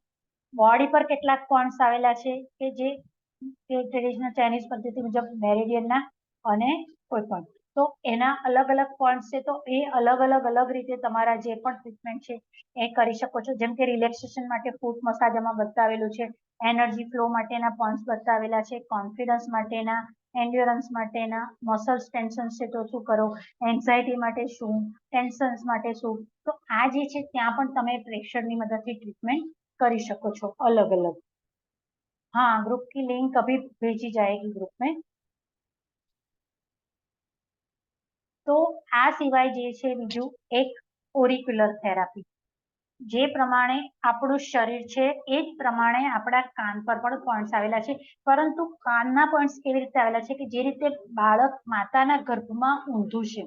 બોડી પર કેટલાક પોઈન્ટ્સ આવેલા છે કે જે ટ્રેડિશનલ ચાઇનીઝ પદ્ધતિ મુજબ મેરિડિયનના અને કોઈ પણ, તો એના અલગ અલગ પોઈન્ટ્સ છે. તો એ અલગ અલગ રીતે તમારા જે પણ ટ્રીટમેન્ટ છે એ કરી શકો છો. જેમ કે રિલેક્સેશન માટે ફૂટ મસાજ એમાં બતાવેલું છે, એનર્જી ફ્લો માટેના પોઈન્ટ્સ બતાવેલા છે, કોન્ફિડન્સ માટેના, એન્ડ્યોરન્સ માટેના, મસલ્સ ટેન્શન છે તો શું કરો, એન્ઝાયટી માટે શું, ટેન્શન્સ માટે શું. તો આ જે છે ત્યાં પણ તમે પ્રેશરની મદદથી ટ્રીટમેન્ટ કરી શકો છો अलग अलग. हाँ, ग्रुप की लिंक अभी भेजी जाएगी ग्रुप में. તો આ સિવાય જે છે બીજું એક ઓરિક્યુલર થેરાપી, જે પ્રમાણે આપણું શરીર છે એ જ પ્રમાણે આપણા કાન પર પણ પોઈન્ટ્સ આવેલા છે. પરંતુ કાનના પોઈન્ટ્સ કેવી રીતે આવેલા છે કે જે રીતે બાળક માતાના ગર્ભમાં ઊંધું છે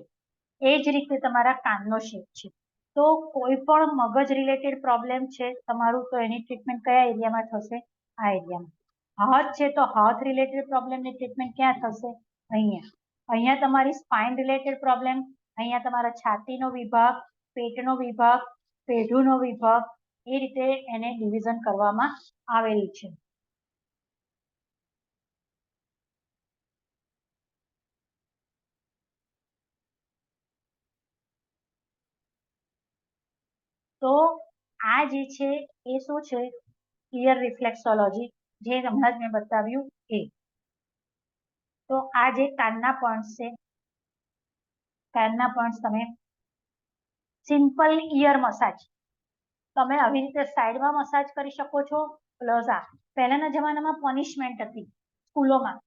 એ જ રીતે તમારા કાનનો શેપ છે. તો કોઈ પણ મગજ રિલેટેડ પ્રોબ્લેમ છે તમારું તો એની ટ્રીટમેન્ટ કયા એરિયામાં થશે? આ એરિયામાં. હાથ છે તો હાથ રિલેટેડ પ્રોબ્લેમની ટ્રીટમેન્ટ ક્યાં થશે? અહીંયા. અહીંયા તમારી સ્પાઇન રિલેટેડ પ્રોબ્લેમ, અહીંયા તમારા છાતીનો વિભાગ, પેટનો વિભાગ, પેઢુનો વિભાગ, એ રીતે એને ડિવિઝન કરવામાં આવેલું છે. તો આ જે છે એ શું છે? ઇયર રિફ્લેક્સોલોજી, જે હમણાં જ મેં બતાવ્યું એ. તો આ જે કાનના પોઈન્ટ્સ છે, કાનના પોઈન્ટ્સ તમે સિમ્પલ ઇયર મસાજ તમે આવી રીતે સાઈડમાં મસાજ કરી શકો છો. પ્લસ આ પહેલાના જમાનામાં પનિશમેન્ટ હતી સ્કૂલોમાં.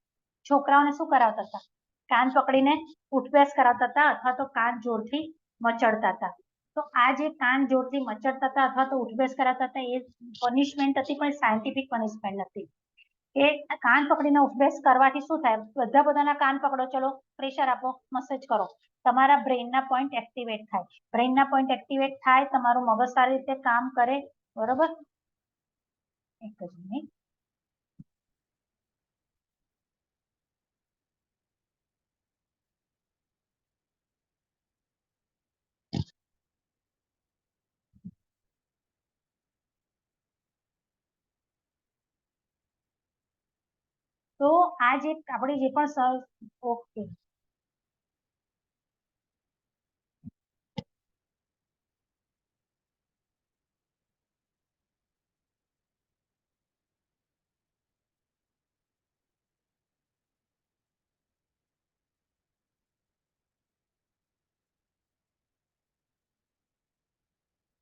છોકરાઓને શું કરાવતા હતા? કાન પકડીને ઉઠબેસ કરાવતા હતા અથવા તો કાન જોરથી મચડતા હતા. તો આ જે કાન જોરથી મચડતા હતા અથવા તો ઉઠબેસ કરાવતા હતા એ પનિશમેન્ટ હતી, પણ સાયન્ટિફિક પનિશમેન્ટ નથી. એ કાન પકડીને ઉઠબેસ કરવાથી શું થાય? બધા પોતાના કાન પકડો, ચલો પ્રેશર આપો, મસાજ કરો, તમારા બ્રેઇનના પોઈન્ટ એક્ટિવેટ થાય. બ્રેઇનના પોઈન્ટ એક્ટિવેટ થાય, તમારું મગજ સારી રીતે કામ કરે. બરોબર? એક જ મિનિટ. તો આ જે આપણે જે પણ ઓકે.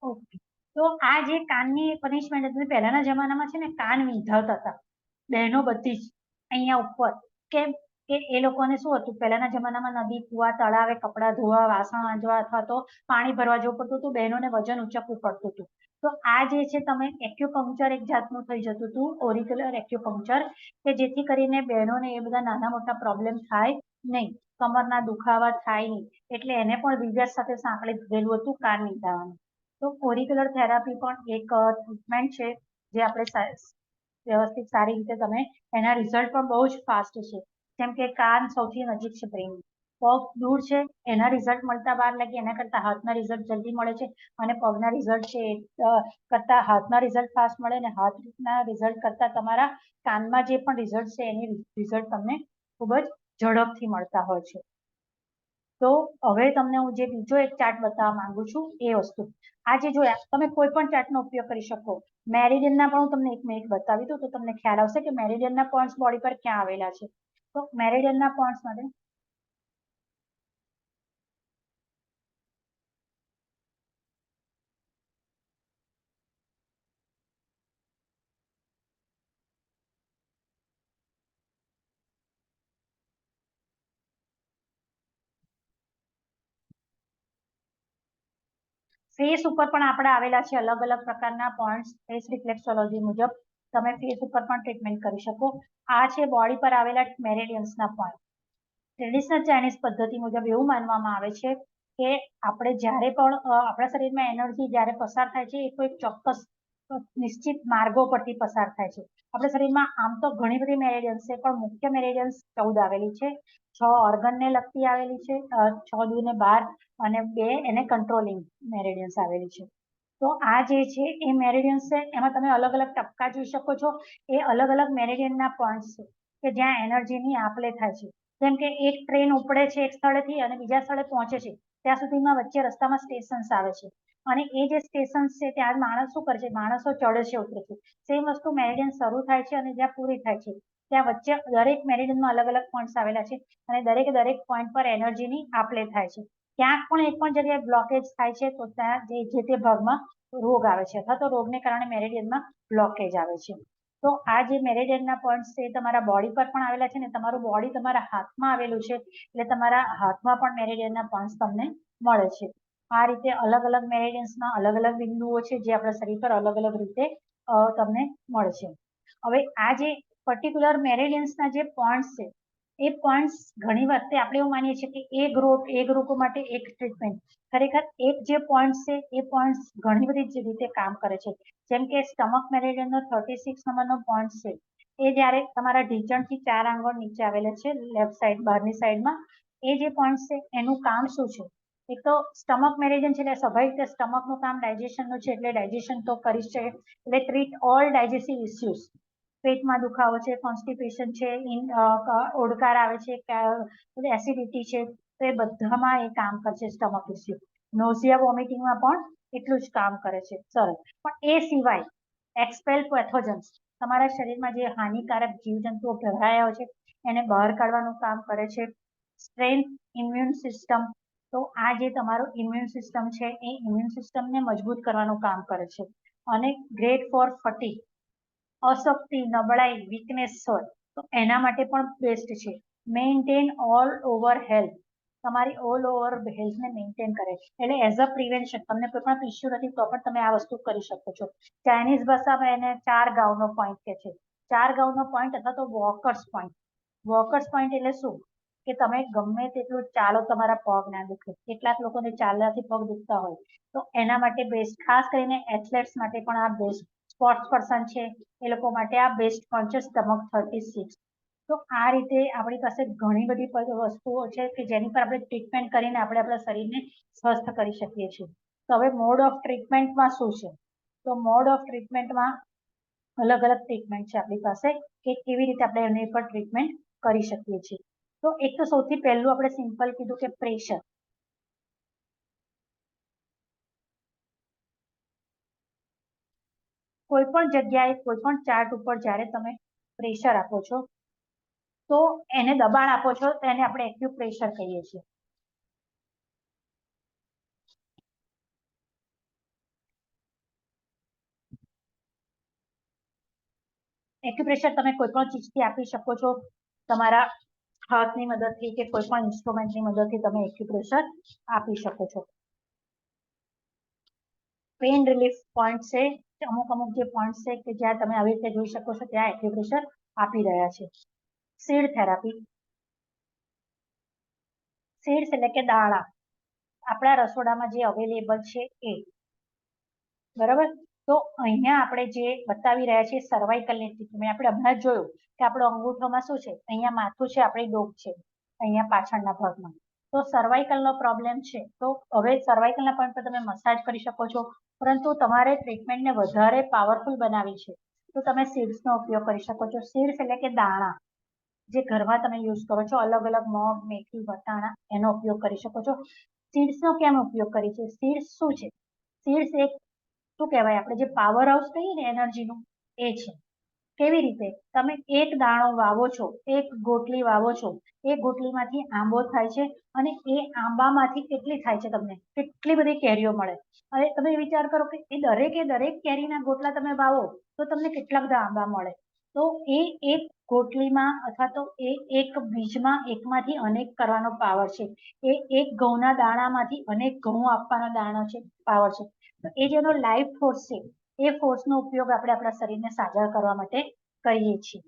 ઓકે. તો આ જે કાનની પનિશમેન્ટ હતી, પહેલાના જમાનામાં છે ને કાન વીંધાવતા હતા બહેનો બધી જ અહીંયા ઉપર. કેમ કે એ લોકોને શું હતું? પહેલાના જમાનામાં નદી, કુવા, તળાવે કપડાં ધોવા, વાસણ માંજવા અથવા તો પાણી ભરવા જવું પડતું હતું. બહેનોને વજન ઉચકવું પડતું હતું. તો આ જે છે તમે એક્યુપંક્ચર એક જાતનું થઈ જતું હતું, ઓરિક્યુલર એક્યુપંક્ચર, કે જેથી કરીને બહેનોને એ બધા નાના મોટા પ્રોબ્લેમ થાય નહીં, કમરના દુખાવા થાય નહીં. એટલે એને પણ રિઝલ્ટ સાથે સાંકળી દીધેલું હતું કાન વીંધાવાનું. તો ઓરિક્યુલર થેરાપી પણ એક ટ્રીટમેન્ટ છે જે આપણે વ્યવસ્થિત સારી રીતે તમે એના રિઝલ્ટ પણ બહુ જ ફાસ્ટ છે. જેમ કે કાન સૌથી નજીક છે બ્રેઇન, પગ દૂર છે, એના રિઝલ્ટ મળતા વાર લાગે, એના કરતા હાથના રિઝલ્ટ જલ્દી મળે છે. અને પગના રિઝલ્ટ છે કરતા હાથના રિઝલ્ટ ફાસ્ટ મળે, અને હાથના રિઝલ્ટ કરતા તમારા કાનમાં જે પણ રિઝલ્ટ છે એની રિઝલ્ટ તમને ખૂબ જ ઝડપથી મળતા હોય છે. તો હવે તમને હું જે બીજો એક ચાર્ટ બતાવવા માંગુ છું એ વસ્તુ. આ જે જોયા, તમે કોઈ પણ ચાર્ટનો ઉપયોગ કરી શકો. મેરિડિયનના પણ હું તમને એક મિનિટ બતાવી દઉં તો તમને ખ્યાલ આવશે કે મેરિડિયનના પોઈન્ટ્સ બોડી પર ક્યાં આવેલા છે. તો મેરિડિયનના પોઈન્ટ્સ માટે ફેસ ઉપર પણ આપણે આવેલા છે અલગ અલગ પ્રકારના પોઈન્ટ્સ. ફેસ રિફ્લેક્સોલોજી મુજબ તમે ફેસ ઉપર પણ ટ્રીટમેન્ટ કરી શકો. આ છે બોડી પર આવેલા મેરિડિયન્સના પોઈન્ટ. ટ્રેડિશનલ ચાઇનીઝ પદ્ધતિ મુજબ એવું માનવામાં આવે છે કે આપણે જ્યારે પણ આપણા શરીરમાં એનર્જી જ્યારે પસાર થાય છે એ કોઈ ચોક્કસ નિશ્ચિત માર્ગો પરથી પસાર થાય છે. આપણા શરીરમાં આમ તો ઘણી બધી મેરિડિયન્સ છે, પણ મુખ્ય મેરિડિયન્સ 14 આવેલી છે. 6 ઓર્ગનને લગતી આવેલી છે, 6 દૂ ને 12, અને 2 એને કંટ્રોલિંગ મેરિડિયન્સ આવેલી છે. તો આ જે છે એ મેરિડિયન્સ છે, એમાં તમે અલગ અલગ ટપકા જોઈ શકો છો. એ અલગ અલગ મેરિડિયનના પોઈન્ટ્સ છે કે જ્યાં એનર્જીની આપલે થાય છે. જેમ કે એક ટ્રેન ઉપડે છે એક સ્થળેથી અને બીજા સ્થળે પહોંચે છે, ત્યાં સુધીમાં વચ્ચે રસ્તામાં સ્ટેશન્સ આવે છે. અને એ જે સ્ટેશન્સ છે ત્યાં માણસ શું કરે છે? માણસો ચડે છે, ઉતરે છે. સેમ વસ્તુ મેરિડિયન શરૂ થાય છે અને જ્યાં પૂરી થાય છે ત્યાં વચ્ચે દરેક મેરિડિયનમાં અલગ અલગ પોઈન્ટ્સ આવેલા છે, અને દરેક પોઈન્ટ પર એનર્જીની આપલે થાય છે. ક્યાંક પણ એક પણ જગ્યાએ બ્લોકેજ થાય છે તો ત્યાં જે તે ભાગમાં રોગ આવે છે, અથવા તો રોગને કારણે મેરિડિયનમાં બ્લોકેજ આવે છે. તો આ જે મેરિડિયનના પોઈન્ટ્સ છે એ તમારા બોડી પર પણ આવેલા છે, ને તમારું બોડી તમારા હાથમાં આવેલું છે, એટલે તમારા હાથમાં પણ મેરિડિયનના પોઈન્ટ્સ તમને મળે છે. આ રીતે અલગ અલગ મેરિડિયન્સના અલગ અલગ બિંદુઓ છે જે આપણા શરીર પર અલગ અલગ રીતે તમને મળે છે. હવે આ જે પર્ટિક્યુલર મેરિડિયન્સના જે પોઈન્ટ્સ છે એ પોઈન્ટ્સ ઘણી વખતે આપણે એવું માનીએ છીએ કે એક રોગ માટે એક ટ્રીટમેન્ટ, ખરેખર એક જે પોઈન્ટ છે એ પોઈન્ટ ઘણી બધી રીતે કામ કરે છે. જેમ કે સ્ટમક મેરેડિયનનો 36 નંબરનો પોઈન્ટ છે, એ જ્યારે તમારા ઢીંચણથી 4 આંગળ નીચે આવેલા છે લેફ્ટ સાઈડ બહારની સાઈડમાં, એ જે પોઈન્ટ છે એનું કામ શું છે? એક તો સ્ટમક મેરેડિયન છે એટલે સ્વાભાવિક રીતે સ્ટમકનું કામ ડાયજેશનનું છે, એટલે ડાયજેશન તો કરી છે, એટલે ટ્રીટ ઓલ ડાયજેસ્ટિવ ઇસ્યુઝ. પેટમાં દુખાવો છે, કોન્સ્ટિપેશન છે, ઓડકાર આવે છે, એસિડિટી છે, તો એ બધામાં એ કામ કરશે સ્ટમક ઇસ્યુ. નોઝિયા વોમિટિંગમાં પણ એટલું જ કામ કરે છે. સરસ. પણ એ સિવાય એક્સપેલ પેથોજન્સ, તમારા શરીરમાં જે હાનિકારક જીવજંતુઓ ભરાયા છે એને બહાર કાઢવાનું કામ કરે છે. સ્ટ્રેન્થ ઇમ્યુન સિસ્ટમ, તો આ જે તમારું ઇમ્યુન સિસ્ટમ છે એ ઇમ્યુન સિસ્ટમને મજબૂત કરવાનું કામ કરે છે. અને ગ્રેટ ફોર ફટીગ, અશક્તિ, નબળાઈ, વીકનેસ હોય તો એના માટે પણ બેસ્ટ છે. મેન્ટેન ઓલ ઓવર હેલ્થ, તમારી ઓલ ઓવર હેલ્થને મેન્ટેન કરે છે. એટલે એઝ અ પ્રિવેન્શન, તમને કોઈ પણ ઇસ્યુ નથી તો પણ તમે આ વસ્તુ કરી શકો છો. ચાઇનીઝ ભાષામાં એને 4 ગાઉનો પોઈન્ટ કે છે. 4 ગાઉનો પોઈન્ટ અથવા તો વોકર્સ પોઈન્ટ. વોકર્સ પોઈન્ટ એટલે શું? કે તમે ગમે તેટલું ચાલો તમારા પગ ના દુખે, કેટલાક લોકોને ચાલવાથી પગ દુખતા હોય, તો એના માટે બેસ્ટ, ખાસ કરીને એથ્લેટ્સ માટે પણ આ બેસ્ટ, સ્પોર્ટ્સ પર્સન છે એ લોકો માટે આ બેસ્ટ પોઈન્ટ છે સ્ટમક 36. તો આ રીતે આપણી પાસે ઘણી બધી વસ્તુઓ છે કે જેની પર આપણે ટ્રીટમેન્ટ કરીને આપણે આપણા શરીરને સ્વસ્થ કરી શકીએ છીએ. તો હવે મોડ ઓફ ટ્રીટમેન્ટમાં શું છે? તો મોડ ઓફ ટ્રીટમેન્ટમાં અલગ અલગ ટ્રીટમેન્ટ છે આપણી પાસે કે કેવી રીતે આપણે એની પર ટ્રીટમેન્ટ કરી શકીએ છીએ. તો એક તો સૌથી પહેલું આપણે સિમ્પલ કીધું કે પ્રેશર. કોઈ પણ જગ્યાએ કોઈ પણ ચાર્ટ ઉપર જ્યારે તમે પ્રેશર આપો છો તો એને દબાણ આપો છો તો એને આપણે એક્યુપ્રેશર કહીએ છીએ. એક્યુપ્રેશર તમે કોઈ પણ ચીજથી આપી શકો છો, તમારા હાથની મદદથી કે કોઈ પણ ઇન્સ્ટ્રુમેન્ટની મદદથી તમે એક્યુપ્રેશર આપી શકો છો. પેઇન રિલીફ પોઈન્ટ છે, અમુક અમુક જે પોઈન્ટ છે કે જ્યાં તમે આવી રીતે જોઈ શકો છો ત્યાં એક્યુપ્રેશર આપી રહ્યા છે. સીડ થેરાપી, સીડ્સ એટલે કે દાણા, આપણા રસોડામાં જે અવેલેબલ છે એ, બરાબર. તો અહીંયા આપણે જે બતાવી રહ્યા છીએ સર્વાઇકલની ટ્રીટમેન્ટ, આપણે હમણાં જ જોયું કે આપણો અંગૂઠામાં શું છે, અહીંયા માથું છે, આપણી ડોક છે અહીંયા પાછળના ભાગમાં. તો સર્વાઇકલનો પ્રોબ્લેમ છે તો હવે સર્વાઇકલના પોઈન્ટ પર તમે મસાજ કરી શકો છો, પરંતુ તમારે ટ્રીટમેન્ટને વધારે પાવરફુલ બનાવી છે તો તમે સીડ્સનો ઉપયોગ કરી શકો છો. સીડ્સ એટલે કે દાણા, જે ઘરમાં તમે યુઝ કરો છો, અલગ અલગ મગ, મેથી, વટાણા, એનો ઉપયોગ કરી શકો છો. સીડ્સનો કેમ ઉપયોગ કરી છે? સીડ્સ શું છે? સીડ્સ એક શું કહેવાય, આપણે જે પાવર હાઉસ કહીએ ને એનર્જીનું, એ છે. કેવી રીતે? તમે એક દાણો વાવો છો, એક ગોટલી વાવો છો, એ ગોટલીમાંથી આંબો થાય છે અને એ આંબામાંથી કેટલી થાય છે, તમને કેટલી બધી કેરીઓ મળે. હવે તમે વિચાર કરો કે એ દરેક કેરીના ગોટલા તમે વાવો તો તમને કેટલા બધા આંબા મળે. તો એ એક ગોટલીમાં અથવા તો એ એક બીજમાં એકમાંથી અનેક કરવાનો પાવર છે. એ એક ઘઉંના દાણામાંથી અનેક ઘઉં આપવાનો દાણો છે, પાવર છે. તો એ જેનો લાઈફ ફોર્સ છે એ ફોર્સનો ઉપયોગ આપણે આપણા શરીરને સાજા કરવા માટે કરીએ છીએ.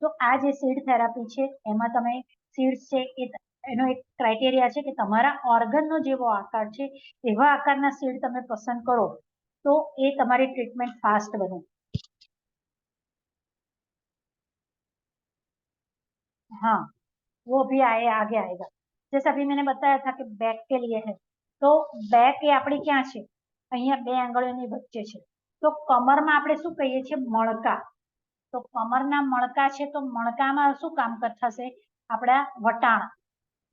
તો આ જે સીડ થેરાપી છે એમાં તમે સીડ્સ છે એ એનો એક ક્રાઇટેરિયા છે કે તમારા ઓર્ગનનો જેવો આકાર છે એવા આકારના સીડ તમે પસંદ કરો તો એ તમારી ટ્રીટમેન્ટ ફાસ્ટ બને. हाँ, वो भी आगे आएगा. जैसे अभी मैंने बताया था कि बैक के लिए है, तो બેક એ આપણી ક્યાં છે? અહીંયા બે આંગળીઓની વચ્ચે છે. તો કમરમાં આપણે શું કહીએ છીએ? મણકા. તો કમરના મણકા છે તો મણકામાં શું કામ થશે? આપણા વટાણા.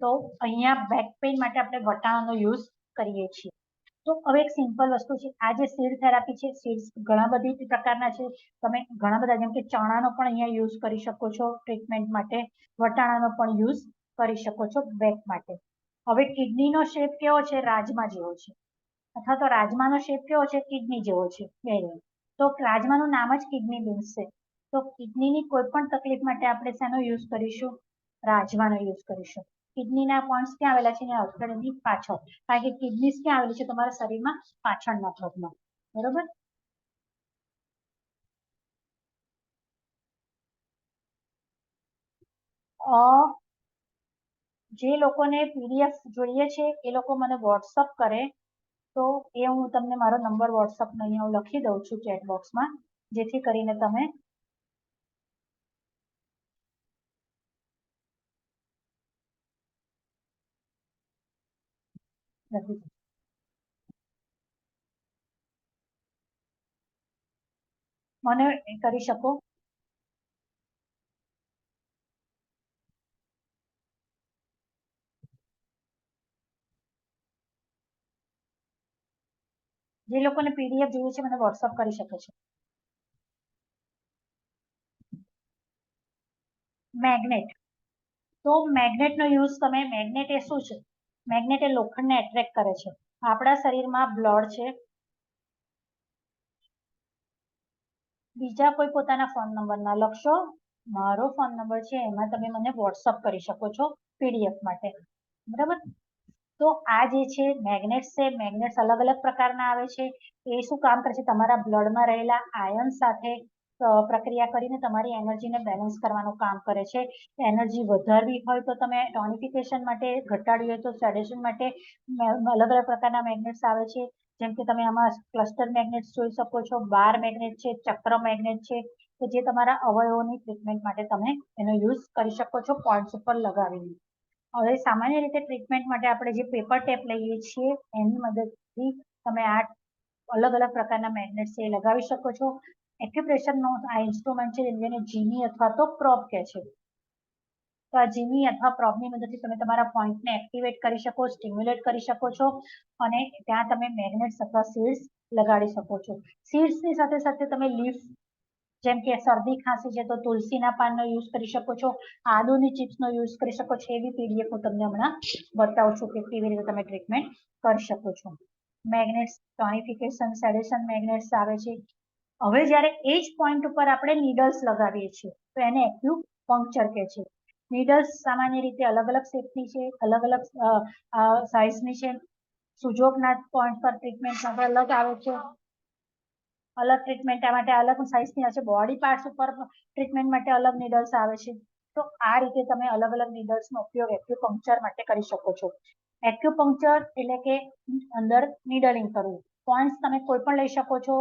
તો અહીંયા બેક પેઇન માટે આપણે વટાણાનો યુઝ કરીએ છીએ. તો હવે એક સિમ્પલ વસ્તુ છે, આ જે સીડ થેરાપી છે, સીડ્સ ઘણા બધી પ્રકારના છે. તમે ઘણા બધા જેમ કે ચણાનો પણ અહીંયા યુઝ કરી શકો છો ટ્રીટમેન્ટ માટે, વટાણાનો પણ યુઝ કરી શકો છો બેક માટે. હવે કિડનીનો શેપ કેવો છે? રાજમા જેવો છે, અથવા તો રાજમાનો શેપ કેવો છે? કિડની જેવો છે. તો રાજમાનું નામ જ કિડની બીન્સ છે. તો કિડનીની કોઈ પણ તકલીફ માટે આપણે શેનો યુઝ કરીશું? રાજમાનો યુઝ કરીશું. કિડનીના પોઈન્ટ્સ ક્યાં આવેલા છે? હથેળીની પાછળ, કારણ કે કિડનીસ ક્યાં આવેલી છે? તમારા શરીરમાં પાછળના ભાગમાં. બરોબર. જે લોકોને પીડીએફ જોઈએ છે એ લોકો મને વોટ્સઅપ કરે તો એ હું તમને મારો નંબર વોટ્સઅપનો અહીંયા હું લખી દઉં છું ચેટ બોક્સમાં, જેથી કરીને તમે મને કરી શકો. જે લોકોને પીડીએફ જોઈએ છે મને વોટ્સઅપ કરી શકે છે. મેગ્નેટ, તો મેગ્નેટનો યુઝ તમે, મેગ્નેટ એ શું છે? મેગ્નેટ એ લોખંડને એટ્રેક્ટ કરે છે. આપણા શરીરમાં બ્લડ છે, બીજા કોઈ પોતાના ફોન નંબર ના લખશો, મારો ફોન નંબર છે એમાં તમે મને વોટ્સઅપ કરી શકો છો પીડીએફ માટે, બરાબર? તો આ જે છે મેગ્નેટ્સ છે, મેગ્નેટ્સ અલગ અલગ પ્રકારના આવે છે. એ શું કામ કરે છે? તમારા બ્લડમાં રહેલા આયન સાથે પ્રક્રિયા કરીને તમારી એનર્જીને બેલેન્સ કરવાનું કામ કરે છે. એનર્જી વધારવી હોય તો તમે ટોનિફિકેશન માટે, ઘટાડવી હોય તો સેડેશન માટે અલગ અલગ પ્રકારના મેગ્નેટ્સ આવે છે. જેમ કે તમે આમાં ક્લસ્ટર મેગ્નેટ્સ જોઈ શકો છો, બાર મેગ્નેટ છે, ચક્ર મેગ્નેટ છે, કે જે તમારા અવયવોની ટ્રીટમેન્ટ માટે તમે એનો યુઝ કરી શકો છો પોઈન્ટ્સ ઉપર લગાવીને. હવે સામાન્ય રીતે ટ્રીટમેન્ટ માટે આપણે જે પેપર ટેપ લઈએ છીએ એની મદદથી તમે આ અલગ અલગ પ્રકારના મેગ્નેટ્સ છે એ લગાવી શકો છો. એક્યુપ્રેશરનો આ ઇન્સ્ટ્રુમેન્ટ છે જેને જીની અથવા તો પ્રોબ કહે છે. તો આ જીની અથવા પ્રોબની મદદથી તમે તમારા પોઈન્ટને એક્ટિવેટ કરી શકો, સ્ટિમ્યુલેટ કરી શકો છો અને ત્યાં તમે મેગ્નેટ્સ અથવા સીડ્સ લગાડી શકો છો. સીડ્સની સાથે સાથે તમે લીફ, જેમ કે શરદી ખાંસી છે તો તુલસીના પાનનો યુઝ કરી શકો છો, આદુની ચિપ્સનો યુઝ કરી શકો છો. એવી પીડીએફ હું તમને હમણાં બતાવું છું કે કેવી રીતે તમે ટ્રીટમેન્ટ કરી શકો છો. મેગ્નેટ્સ, ટોનિફિકેશન, સેડેશન મેગ્નેટ્સ આવે છે. હવે જ્યારે એ જ પોઈન્ટ ઉપર આપણે નીડલ્સ લગાવીએ છીએ તો એને એક્યુ પંક્ચર કહે છે. નીડલ્સ સામાન્ય રીતે અલગ અલગ શેપની છે, અલગ અલગ સાઇઝની છે. સુજોગના પોઈન્ટ પર ટ્રીટમેન્ટ અલગ આવે છે, અલગ ટ્રીટમેન્ટ માટે અલગ સાઇઝની હશે. બોડી પાર્ટ્સ ઉપર ટ્રીટમેન્ટ માટે અલગ નીડલ્સ આવે છે. તો આ રીતે તમે અલગ અલગ નીડલ્સનો ઉપયોગ એક્યુપંક્ચર માટે કરી શકો છો. એક્યુપંક્ચર એટલે કે અંદર નીડલિંગ કરવું. પોઈન્ટ્સ તમે કોઈ પણ લઈ શકો છો,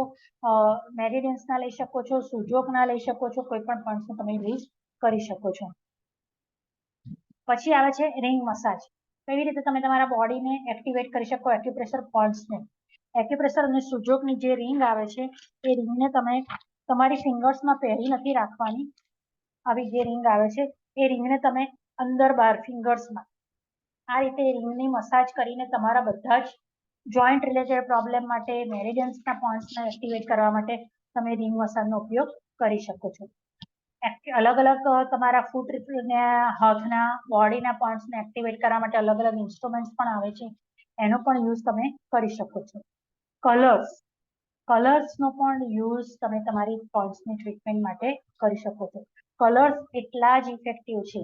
મેરિડિયન્સના લઈ શકો છો, સુજોગના લઈ શકો છો, કોઈ પણ પોઈન્ટ્સનો તમે યુઝ કરી શકો છો. પછી આવે છે રિંગ મસાજ. કેવી રીતે તમે તમારા બોડીને એક્ટિવેટ કરી શકો એક્યુપ્રેશર પોઈન્ટ્સને? એક્યુપ્રેશર અને સુજોગની જે રિંગ આવે છે એ રિંગને તમે તમારી ફિંગર્સમાં પહેરી નથી રાખવાની. આવી જે રિંગ આવે છે એ રિંગને તમે અંદર બહાર ફિંગર્સમાં આ રીતે રિંગની મસાજ કરીને તમારા બધા જ જોઈન્ટ રિલેટેડ પ્રોબ્લેમ માટે, મેરિડિયન્સના પોઈન્ટ્સને એક્ટિવેટ કરવા માટે તમે રિંગ મસાજનો ઉપયોગ કરી શકો છો. અલગ અલગ તમારા ફૂટ ને હાથના, બોડીના પોઈન્ટ્સને એક્ટિવેટ કરવા માટે અલગ અલગ ઇન્સ્ટ્રુમેન્ટ્સ પણ આવે છે, એનો પણ યુઝ તમે કરી શકો છો. કલર્સ, કલર્સનો પણ યુઝ તમે તમારી પોઈન્ટ્સની ટ્રીટમેન્ટ માટે કરી શકો છો. કલર્સ એટલા જ ઇફેક્ટિવ છે.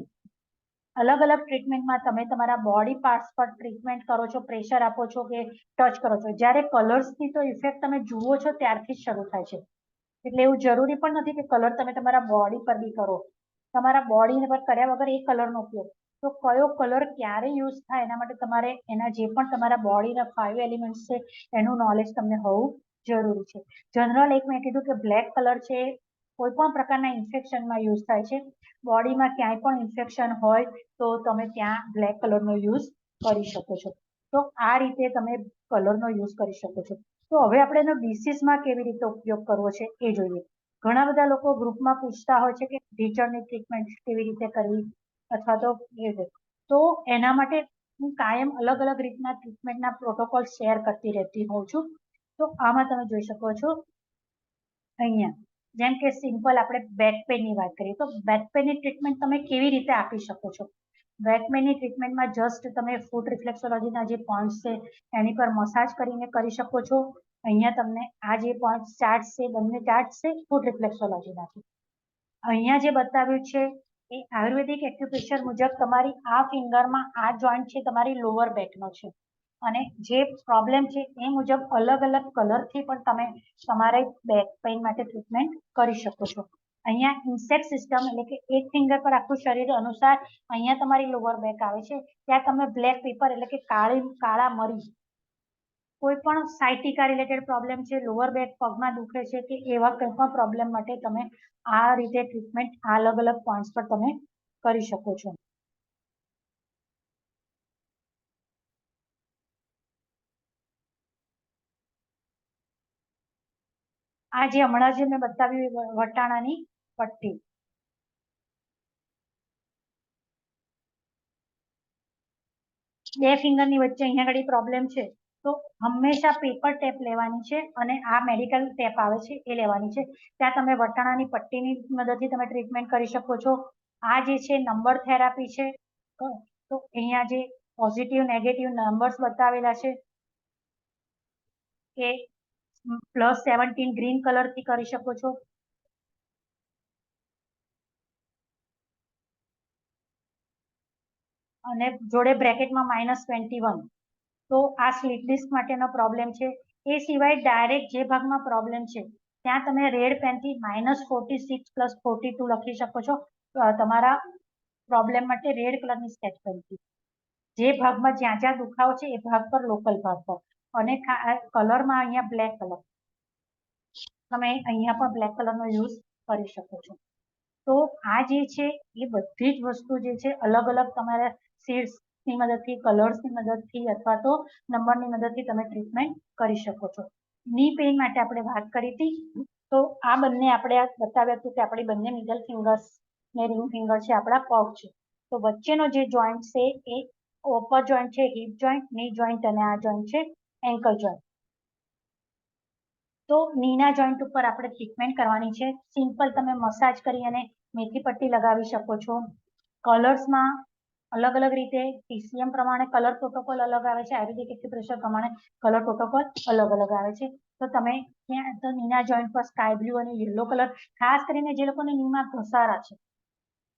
અલગ અલગ ટ્રીટમેન્ટમાં તમે તમારા બોડી પાર્ટ્સ પર ટ્રીટમેન્ટ કરો છો, પ્રેશર આપો છો કે ટચ કરો છો, જ્યારે કલર્સની તો ઇફેક્ટ તમે જુઓ છો ત્યારથી જ શરૂ થાય છે. એટલે એવું જરૂરી પણ નથી કે કલર તમે તમારા બોડી પર બી કરો. તમારા બોડી પર કર્યા વગર એ કલરનો ઉપયોગ, તો કયો કલર ક્યારે યુઝ થાય એના માટે તમારે એના જે પણ તમારા બોડીના 5 એલિમેન્ટ્સ છે એનું નોલેજ તમને હોવું જરૂરી છે. જનરલ એક મેં કીધું કે બ્લેક કલર છે કોઈ પણ પ્રકારના ઇન્ફેક્શનમાં યુઝ થાય છે. બોડીમાં ક્યાંય પણ ઇન્ફેક્શન હોય તો તમે ત્યાં બ્લેક કલરનો યુઝ કરી શકો છો. તો આ રીતે તમે કલરનો યુઝ કરી શકો છો. તો હવે આપણે એનો ડિસીઝમાં કેવી રીતે ઉપયોગ કરવો છે એ જોઈએ. ઘણા બધા લોકો ગ્રુપમાં પૂછતા હોય છે કે ઢીચણની ટ્રીટમેન્ટ કેવી રીતે કરવી અથવા તો તો એના માટે હું કાયમ અલગ અલગ રીતના ટ્રીટમેન્ટના પ્રોટોકોલ શેર કરતી રહેતી હોઉં છું. તો આમાં તમે જોઈ શકો છો અહીંયા, જેમ કે સિમ્પલ આપણે બેક પેનની વાત કરીએ તો બેક પેનની ટ્રીટમેન્ટ તમે કેવી રીતે આપી શકો છો? બેક પેનની ટ્રીટમેન્ટમાં જસ્ટ તમે ફૂટ રિફ્લેક્સોલોજીના જે પોઈન્ટ્સ છે એની પર મસાજ કરીને કરી શકો છો. અહીંયા તમને આ જે પોઈન્ટ ચાર્ટ છે, બંને ચાર્ટ છે ફૂટ રિફ્લેક્સોલોજીના છે. અહીંયા જે બતાવ્યું છે એ આયુર્વેદિક એક્યુપ્રેશર મુજબ તમારી આ ફિંગરમાં આ જોઈન્ટ છે તમારી લોઅર બેકનો છે, અને જે પ્રોબ્લેમ છે એ મુજબ અલગ અલગ કલરથી પણ તમે તમારે બેક પેઇન માટે ટ્રીટમેન્ટ કરી શકો છો. અહીંયા ઇન્સેક્ટ સિસ્ટમ એટલે કે એક ફિંગર પર આખું શરીર અનુસાર અહીંયા તમારી લોઅર બેક આવે છે, ત્યાં તમે બ્લેક પેપર એટલે કે કાળા મરી, કોઈ પણ સાયટિકા રિલેટેડ પ્રોબ્લેમ છે, લોઅર બેક પગમાં દુખે છે કે એવા કોઈ પણ પ્રોબ્લેમ માટે તમે આ રીતે ટ્રીટમેન્ટ અલગ અલગ પોઈન્ટ્સ પર તમે કરી શકો છો. આ જે હમણાં જે મેં બતાવ્યું વટાણાની પટ્ટી, બે ફિંગરની વચ્ચે અહીંયા આગળ પ્રોબ્લેમ છે તો હંમેશા પેપર ટેપ લેવાની છે અને આ મેડિકલ ટેપ આવે છે એ લેવાની છે. ત્યાં તમે વટાણાની પટ્ટીની મદદથી તમે ટ્રીટમેન્ટ કરી શકો છો. આ જે છે નંબર થેરાપી છે, તો અહીંયા જે પોઝિટિવ નેગેટિવ નંબર્સ બતાવેલા છે કે +17 ગ્રીન કલર થી કરી શકો છો, અને જોડે બ્રેકેટમાં -21. તો આ સ્લીપ ડિસ્ક માટેનો પ્રોબ્લેમ છે. એ સિવાય ડાયરેક્ટ જે ભાગમાં પ્રોબ્લેમ છે ત્યાં તમે રેડ પેનથી -46 + 42 લખી શકો છો તમારા પ્રોબ્લેમ માટે રેડ કલરની સ્કેચ પેનથી. જે ભાગમાં જ્યાં જ્યાં દુખાવો છે એ ભાગ પર લોકલ ભાગ પર, અને કલરમાં અહીંયા બ્લેક કલર, તમે અહીંયા પણ બ્લેક કલરનો યુઝ કરી શકો છો. તો આ જે છે એ બધી જ વસ્તુ જે છે અલગ અલગ તમારા શેડ્સની મદદથી, કલર્સની મદદથી અથવા તો નંબરની મદદથી તમે ટ્રીટમેન્ટ કરી શકો છો. ની પેઇન માટે આપણે વાત કરી હતી, તો આ બંને આપણે બતાવ્યા હતું કે આપણી બંને મિડલ ફિંગર્સ ને રિંગ ફિંગર છે આપણા પગ છે. તો વચ્ચેનો જે જોઈન્ટ છે એ અપર જોઈન્ટ છે હિપ જોઈન્ટ, ની જોઈન્ટ, અને આ જોઈન્ટ છે એન્કલ જોઈન્ટ. તો નીના જોઈન્ટ ઉપર આપણે ટ્રીટમેન્ટ કરવાની છે. સિમ્પલ તમે મસાજ કરી અને મેથી પટ્ટી લગાવી શકો છો. કલર્સમાં અલગ અલગ રીતે PCM પ્રમાણે કલર પ્રોટોકોલ અલગ આવે છે, આયુર્વેદિક એક્યુપ્રેશર પ્રમાણે કલર પ્રોટોકોલ અલગ અલગ આવે છે. તો તમે ત્યાં તો નીના જોઈન્ટ પર સ્કાય બ્લુ અને યલો કલર, ખાસ કરીને જે લોકોને નીમાં ઘસારા છે,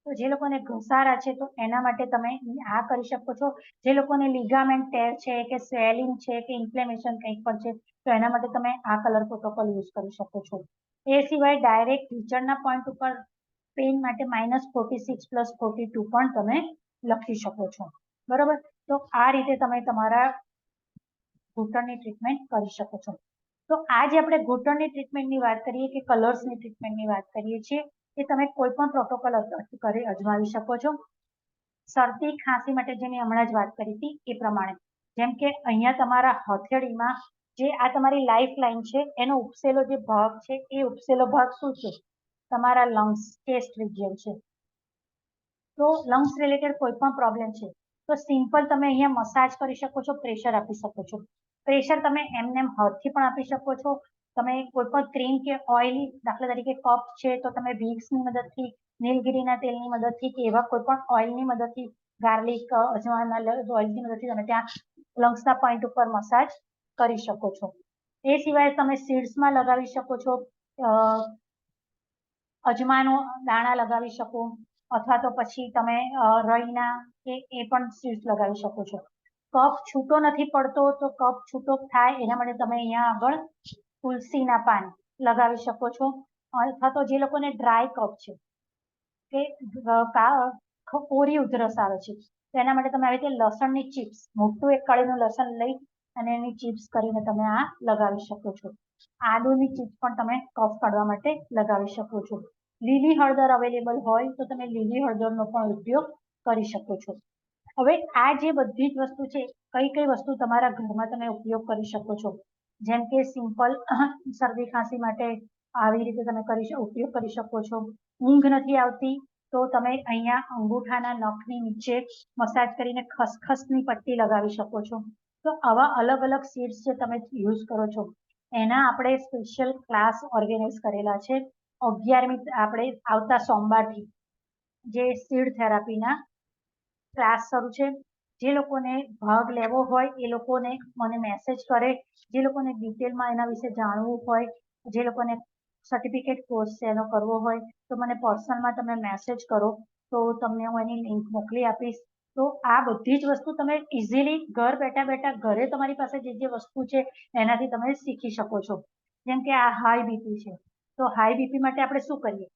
તો જે લોકોને ઘસારા છે તો એના માટે તમે આ કરી શકો છો. જે લોકોને લિગામેન્ટ ટેર છે કે સ્વેલિંગ છે કે ઇન્ફ્લેમેશન કંઈક પણ છે તો એના માટે તમે આ કલર પ્રોટોકોલ યુઝ કરી શકો છો. એ સિવાય ડાયરેક્ટ ટીચરના પોઈન્ટ ઉપર પેઇન માટે -46 + 42 પણ તમે લખી શકો છો. બરોબર, તો આ રીતે તમે તમારા ઘૂંટણની ટ્રીટમેન્ટ કરી શકો છો. તો આજે આપણે ઘૂંટણની ટ્રીટમેન્ટની વાત કરીએ કે કલર્સની ટ્રીટમેન્ટની વાત કરીએ છીએ, કે તમે કોઈ પણ પ્રોટોકોલ કરી અજમાવી શકો છો. શરદી ખાંસી માટે જે મેં હમણાં જ વાત કરી હતી એ પ્રમાણે, જેમ કે અહીંયા તમારા હથેળીમાં જે આ તમારી લાઈફ લાઈન છે એનો ઉપસેલો જે ભાગ છે એ ઉપસેલો ભાગ શું છે? તમારા લંગ્સ, ચેસ્ટ રિજિયન છે. તો લંગ્સ રિલેટેડ કોઈ પણ પ્રોબ્લેમ છે તો સિમ્પલ તમે અહીંયા મસાજ કરી શકો છો, પ્રેશર આપી શકો છો. પ્રેશર તમે એમને હાથથી પણ આપી શકો છો. તમે કોઈ પણ ક્રીમ કે ઓઇલ, દાખલા તરીકે કફ છે તો તમે વિક્સની મદદથી, નીલગીરીના તેલની મદદથી કે એવા કોઈ પણ ઓઇલની મદદથી, ગાર્લિક, અજવાના ઓઇલની મદદથી તમે ત્યાં લંગ્સના પોઈન્ટ ઉપર મસાજ કરી શકો છો. એ સિવાય તમે સીડ્સમાં લગાવી શકો છો, અજમાનો દાણા લગાવી શકો, અથવા તો પછી તમે રઈના કે એ પણ સીડ્સ લગાવી શકો છો. કફ છૂટો નથી પડતો તો કફ છૂટો થાય એના માટે તમે અહીંયા આગળ તુલસીના પાન લગાવી શકો છો. અથવા તો જે લોકોને ડ્રાય કફ છે કે કોરી ઉધરસ આવે છે તો એના માટે તમે આવી રીતે લસણની ચિપ્સ, મોટું એક કળીનું લસણ લઈ અને એની ચિપ્સ કરીને તમે આ લગાવી શકો છો. આદુની ચિપ્સ પણ તમે કફ કાઢવા માટે લગાવી શકો છો. લીલી હળદર અવેલેબલ હોય તો તમે લીલી હળદરનો પણ ઉપયોગ કરી શકો છો. હવે આ જે બધી જ વસ્તુ છે, કઈ કઈ વસ્તુ તમારા ઘરમાં તમે ઉપયોગ કરી શકો છો? જેમ કે સિમ્પલ શરદી ખાંસી માટે આવી રીતે તમે ઉપયોગ કરી શકો છો. ઊંઘ નથી આવતી તો તમે અહીંયા અંગૂઠાના નખની નીચે મસાજ કરીને ખસખસની પટ્ટી લગાવી શકો છો. તો આવા અલગ અલગ સીડ્સ જે તમે યુઝ કરો છો એના આપણે સ્પેશિયલ ક્લાસ ઓર્ગેનાઇઝ કરેલા છે. 11મી આપણે આવતા સોમવારથી જે સીડ થેરાપીના ક્લાસ શરૂ છે. જે લોકોને ભાગ લેવો હોય એ લોકોને મને મેસેજ કરે, જે લોકોને ડિટેલમાં એના વિશે જાણવું હોય, જે લોકોને સર્ટિફિકેટ કોર્સ છે એનો કરવો હોય તો મને પર્સનલમાં તમે મેસેજ કરો તો તમને હું એની લિંક મોકલી આપીશ. તો આ બધી જ વસ્તુ તમે ઇઝીલી ઘર બેઠા બેઠા ઘરે તમારી પાસે જે વસ્તુ છે એનાથી તમે શીખી શકો છો. જેમ કે આ હાઈ બીપી છે તો હાઈ બીપી માટે આપણે શું કરીએ?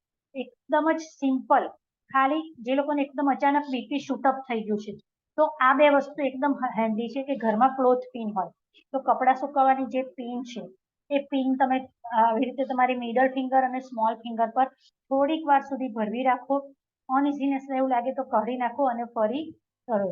એકદમ જ સિમ્પલ, ખાલી જે લોકોને એકદમ અચાનક બીપી શૂટઅપ થઈ ગયું છે, તો આ બે વસ્તુ એકદમ હેન્ડી છે કે ઘરમાં ક્લોથ પિન હોય તો કપડાં સુકવવાની જે પિન છે એ પિન તમે આવી રીતે તમારી મિડલ ફિંગર અને સ્મોલ ફિંગર પર થોડીક વાર સુધી ભરવી રાખો. અનઇઝીનેસ એવું લાગે તો કાઢી નાખો અને ફરી કરો.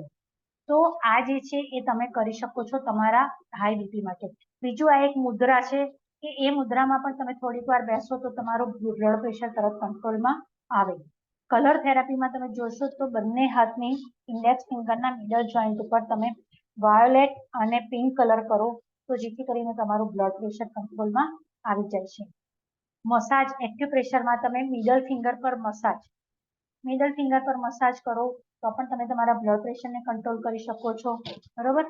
તો આ જે છે એ તમે કરી શકો છો તમારા હાઈ બીપી માટે. બીજું આ એક મુદ્રા છે કે એ મુદ્રામાં પણ તમે થોડીક વાર બેસો તો તમારું બ્લડ પ્રેશર તરત કંટ્રોલમાં આવે. કલર થેરાપીમાં તમે જોશો તો બંને હાથની ઇન્ડેક્સ ફિંગરના મિડલ જોઈન્ટ ઉપર તમે વાયોલેટ અને પિંક કલર કરો તો જેથી કરીને તમારું બ્લડ પ્રેશર કંટ્રોલમાં આવી જાય છે. મસાજ એક્યુપ્રેશરમાં તમે મિડલ ફિંગર પર મસાજ કરો તો પણ તમે તમારા બ્લડ પ્રેશરને કંટ્રોલ કરી શકો છો. બરોબર.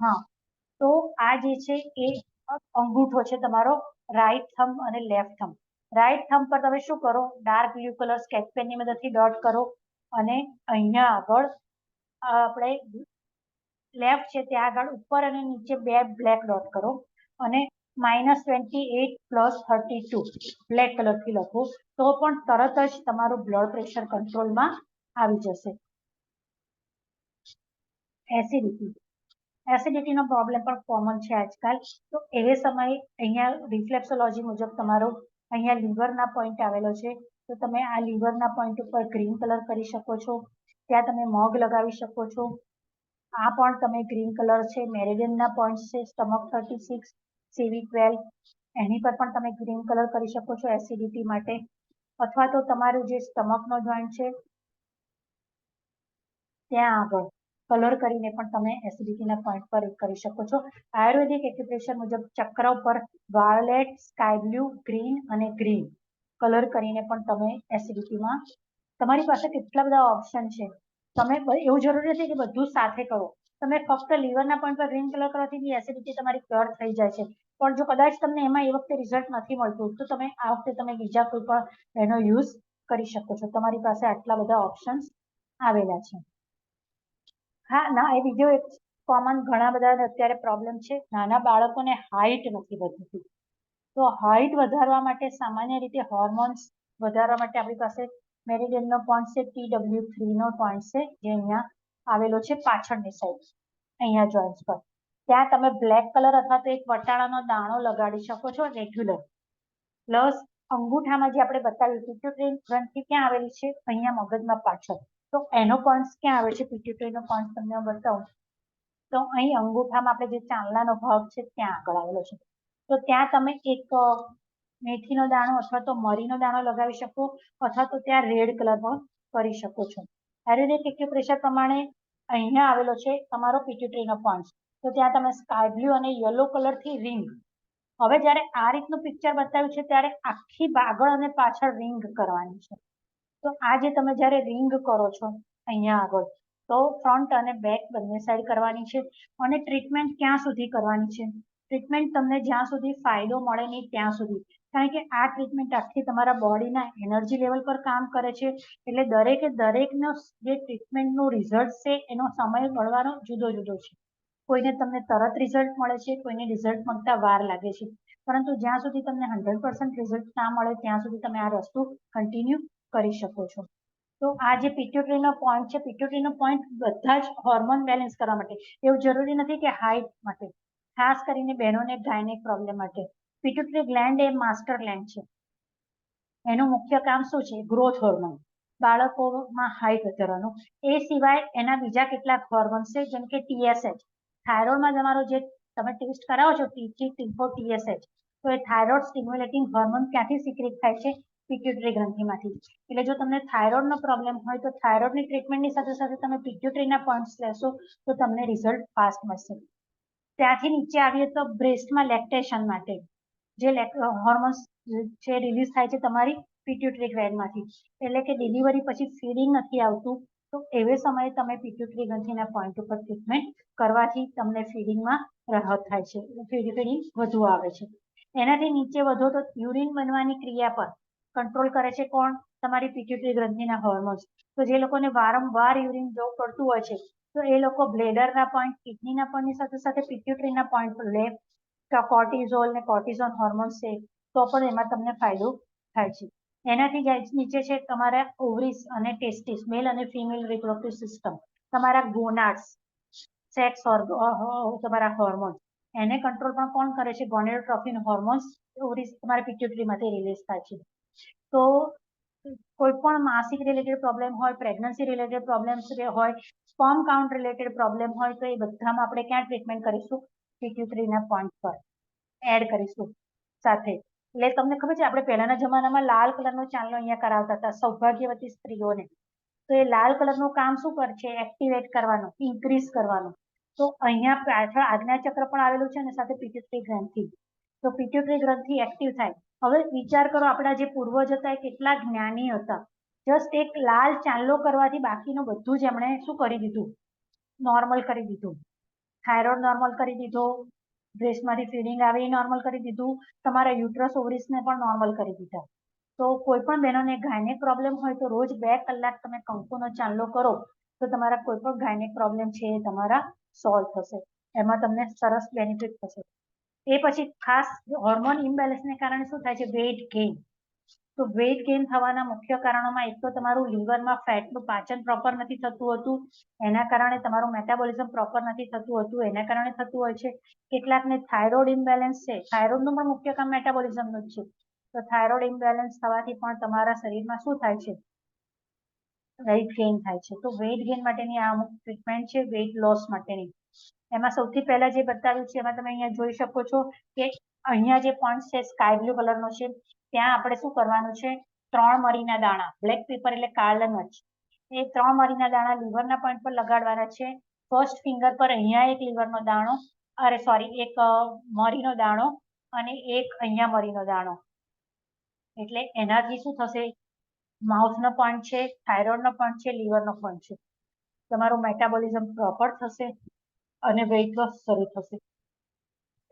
હા, તો આ જે છે એ અંગૂઠો છે તમારો, રાઈટ થંબ અને લેફ્ટ થંબ. રાઈટ થંબ પર તમે શું કરો, ડાર્ક બ્લુ કલર સ્કેચ પેનની મદદથી ડોટ કરો અને અહીંયા આગળ આપણે લેફ્ટ છે ત્યાં આગળ ઉપર અને નીચે બે બ્લેક ડોટ કરો અને -28 + 32 બ્લેક કલરથી લખો તો પણ તરત જ તમારું બ્લડ પ્રેશર કંટ્રોલમાં આવી જશે. એસિડિટીનો પ્રોબ્લેમ પણ કોમન છે આજકાલ, તો એ સમયે અહીંયા રિફ્લેક્સોલોજી મુજબ તમારો અહીંયા લીવરના પોઈન્ટ આવેલો છે, તો તમે આ લીવરના પોઈન્ટ ઉપર ગ્રીન કલર કરી શકો છો. ત્યાં તમે મગ લગાવી શકો છો. આ પણ તમે ગ્રીન કલર છે. મેરેડિયનના પોઈન્ટ છે સ્ટમક 36, CV12, એની પર પણ તમે ગ્રીન કલર કરી શકો છો એસિડિટી માટે. અથવા તો તમારું જે સ્ટમકનો જોઈન્ટ છે ત્યાં આગળ કલર કરીને પણ તમે એસિડિટીના પોઈન્ટ પર કરી શકો છો. આયુર્વેદિક એક્યુપ્રેશર મુજબ ચક્ર ઉપર વાયોલેટ, સ્કાય બ્લુ, ગ્રીન અને ગ્રીન કલર કરીને પણ તમે એસિડિટીમાં, તમારી પાસે કેટલા બધા ઓપ્શન છે. તમે એવું જરૂરી નથી કે બધું સાથે કરો. તમે ફક્ત લીવરના પોઈન્ટ પર ગ્રીન કલર કરવાથી બી એસિડિટી તમારી ક્યોર થઈ જાય છે. પણ જો કદાચ તમને એમાં એ વખતે રિઝલ્ટ નથી મળતું તો તમે આ વખતે તમે બીજા કોઈ પણ એનો યુઝ કરી શકો છો. તમારી પાસે આટલા બધા ઓપ્શન્સ આવેલા છે. હા ના, એ બીજો એક કોમન ઘણા બધા અત્યારે પ્રોબ્લેમ છે, નાના બાળકોને હાઈટ નથી વધતી. તો હાઈટ વધારવા માટે સામાન્ય રીતે હોર્મોન્સ વધારવા માટે આપણી પાસે મેરિડિયનનો પોઈન્ટ છે, TW3 નો પોઈન્ટ છે જે અહીંયા આવેલો છે પાછળની સાઈડ અહીંયા જોઈન્ટ્સ પર. ત્યાં તમે બ્લેક કલર અથવા તો એક વટાણાનો દાણો લગાડી શકો છો રેગ્યુલર. પ્લસ અંગૂઠામાં જે આપણે બતાવ્યું પિટ્યુટરી ગ્રંથિ ક્યાં આવેલી છે, અહીંયા મગજમાં પાછળ. તો એનો પોઈન્ટ ક્યાં આવે છે, પિટ્યુટરીનો પોઈન્ટ તમને બતાવું તો અહીં અંગૂઠામાં આપણે જે ચાંદલાનો ભાગ છે ત્યાં આગળ આવેલો છે. તો ત્યાં તમે એક મેથીનો દાણો અથવા તો મરીનો દાણો લગાવી શકો અથવા તો ત્યાં રેડ કલર પણ કરી શકો છો. આયુર્વેદિક એક્યુપ્રેશર પ્રમાણે અહીંયા આવેલો છે તમારો પિટ્યુટરીનો પોઈન્ટ. તો ત્યાં તમે સ્કાય બ્લુ અને યલો કલરથી રિંગ. હવે જ્યારે આ રીતનું પિક્ચર બતાવ્યું છે ત્યારે આખી આગળ અને પાછળ રિંગ કરવાની છે. તો આ જે તમે જ્યારે રિંગ કરો છો અહીંયા આગળ, તો ફ્રન્ટ અને બેક બંને સાઈડ કરવાની છે. અને ટ્રીટમેન્ટ ક્યાં સુધી કરવાની છે, ટ્રીટમેન્ટ તમને જ્યાં સુધી ફાયદો મળે નહીં ત્યાં સુધી. કારણ કે આ ટ્રીટમેન્ટ આખી તમારા બોડીના એનર્જી લેવલ પર કામ કરે છે. એટલે દરેકનો જે ટ્રીટમેન્ટનું રિઝલ્ટ છે એનો સમય મળવાનો જુદો જુદો છે. કોઈને તમને તરત રિઝલ્ટ મળે છે, કોઈને રિઝલ્ટ મળતા વાર લાગે છે. પરંતુ જ્યાં સુધી તમને 100% રિઝલ્ટ ના મળે ત્યાં સુધી તમે આ વસ્તુ કન્ટિન્યુ કરી શકો છો. તો આ જે પિટ્યુટરીનો પોઈન્ટ છે, પિટ્યુટરીનો પોઈન્ટ બધા જ હોર્મોન બેલેન્સ કરવા માટે, એવું જરૂરી નથી કે હાઈટ માટે, ખાસ કરીને બહેનોને ગાયનેક પ્રોબ્લેમ માટે. પિટ્યુટરી ગ્લેન્ડ એ માસ્ટર ગ્લેન્ડ છે. એનું મુખ્ય કામ શું છે, ગ્રોથ હોર્મોન, બાળકોમાં હાઈટ વધારવાનું. એ સિવાય એના બીજા કેટલાક હોર્મોન્સ છે જેમ કે TSH. થાઇરોઇડમાં તમારો જે તમે ટેસ્ટ કરાવો છો T3, T4, TSH, તો એ થાઇરોઇડ સ્ટિમ્યુલેટિંગ હોર્મોન ક્યાંથી સિક્રેટ થાય છે, પિટ્યુટરી ગ્રંથિમાંથી. એટલે જો તમને થાઇરોઇડનો પ્રોબ્લેમ હોય તો થાઇરોઇડની ટ્રીટમેન્ટની સાથે સાથે તમે પિટ્યુટરીના પોઈન્ટ્સ લેશો તો તમને રિઝલ્ટ ફાસ્ટ મળશે. ત્યાંથી નીચે આવીએ તો બ્રેસ્ટમાં લેક્ટેશન માટે જે હોર્મોન્સ છે રિલીઝ થાય છે તમારી પિટ્યુટરી ગ્લેન્ડમાંથી. એટલે કે ડિલિવરી પછી ફીડિંગ નથી આવતું તો એવે સમયે તમે પિટ્યુટરી ગ્રંથિના પોઈન્ટ ઉપર ટ્રીટમેન્ટ કરવાથી તમને ફીડિંગમાં રાહત થાય છે, ફીડિંગ વધુ આવે છે. એનાથી નીચે વધો તો યુરિન બનવાની ક્રિયા પર કંટ્રોલ કરે છે કોણ, તમારી પિટ્યુટરી ગ્રંથિના હોર્મોન્સ. તો જે લોકોને વારંવાર યુરિન જવું પડતું હોય છે તો એ લોકો બ્લેડરના પોઈન્ટ, કિડનીના પોઈન્ટની સાથે સાથે પિટ્યુટરીના પોઈન્ટ પર લે તો કોર્ટિઝોલ ને કોર્ટિઝોન હોર્મોન્સ છે તો પણ એમાં તમને ફાયદો થાય છે. એનાથી નીચે છે તમારા ઓવરીસ અને ટેસ્ટિસ, મેલ અને ફિમેલ રિપ્રોડક્ટિવ સિસ્ટમ, તમારા ગોનાડ્સ, સેક્સ તમારા હોર્મોન્સ, એને કંટ્રોલ પણ કોણ કરે છે? ગોનેડોટ્રોફિન હોર્મોન્સ ઓવરીસ તમારા પિટ્યુટરીમાંથી રિલીઝ થાય છે. તો કોઈ પણ માસિક રિલેટેડ પ્રોબ્લેમ હોય, પ્રેગ્નન્સી રિલેટેડ પ્રોબ્લેમ્સ હોય, સ્પર્મ કાઉન્ટ રિલેટેડ પ્રોબ્લેમ હોય, તો એ બધામાં આપણે ક્યાં ટ્રીટમેન્ટ કરીશું? પિટ્યુટરીના પોઈન્ટ પર એડ કરીશું સાથે. એટલે તમને ખબર છે, આપણે પહેલાના જમાનામાં લાલ કલરનો ચાંદલો અહીંયા કરાવતા હતા સૌભાગ્યવતી સ્ત્રીઓને. તો એ લાલ કલરનું કામ શું કરશે? એક્ટિવેટ કરવાનું, ઇન્ક્રીઝ કરવાનું. તો અહીંયા પાછળ આજ્ઞાચક્ર પણ આવેલું છે અને સાથે પિટ્યુટરી ગ્રંથિ. તો પિટ્યુટરી ગ્રંથિ એક્ટિવ થાય. હવે વિચાર કરો, આપણા જે પૂર્વજ હતા એ કેટલા જ્ઞાની હતા. જસ્ટ એક લાલ ચાંદલો કરવાથી બાકીનું બધું જ એમણે શું કરી દીધું? નોર્મલ કરી દીધું. થાઇરોઇડ નોર્મલ કરી દીધો, બ્રેસ્ટમાંથી ફીડિંગ આવે એ નોર્મલ કરી દીધું, તમારા યુટ્રસ ઓવરીસને પણ નોર્મલ કરી દીધા. તો કોઈ પણ બહેનોને ગાયનેક પ્રોબ્લેમ હોય તો રોજ 2 કલાક તમે કંકુનો ચાંદલો કરો તો તમારા કોઈ પણ ગાયનેક પ્રોબ્લેમ છે એ તમારા સોલ્વ થશે. એમાં તમને સરસ બેનિફિટ થશે. એ પછી ખાસ હોર્મોન ઇમ્બેલેન્સને કારણે શું થાય છે? Weight gain. તો વેઇટ ગેઇન થવાના મુખ્ય કારણોમાં એક તો તમારું લીવરમાં ફેટનું પાચન પ્રોપર નથી થતું હતું, એના કારણે તમારું મેટાબોલિઝમ પ્રોપર નથી થતું હતું, એના કારણે થતું હોય છે. કેટલાકને થાઇરોઇડ ઇમ્બેલેન્સ છે, થાઇરોઇડનું પણ મુખ્ય કામ મેટાબોલિઝમનું જ છે. તો થાઇરોઇડ ઇમ્બેલેન્સ થવાથી પણ તમારા શરીરમાં શું થાય છે? વેઇટ ગેઇન થાય છે. તો વેઇટ ગેઇન માટેની આ અમુક ટ્રીટમેન્ટ છે, વેઇટ લોસ માટેની. એમાં સૌથી પહેલા જે બતાવ્યું છે એમાં તમે અહીંયા જોઈ શકો છો કે અહીંયા જે પોઈન્ટ છે સ્કાય બ્લુ કલરનો છે, ત્યાં આપણે શું કરવાનું છે? 3 મરીના દાણા, બ્લેક પેપર એટલે કાળા મરચ, એ 3 મરીના દાણા લીવરના પોઈન્ટ પર લગાડવાના છે. ફર્સ્ટ ફિંગર પર અહીંયા એક લીવરનો દાણો, અરે સોરી, એક મરીનો દાણો અને એક અહીંયા મરીનો દાણો. એટલે એનાથી શું થશે? માઉથનો પોઈન્ટ છે, થાઇરોઇડનો પોઈન્ટ છે, લીવરનો પોઈન્ટ છે. તમારું મેટાબોલિઝમ પ્રોપર થશે અને વેઇટ લોસ શરૂ થશે.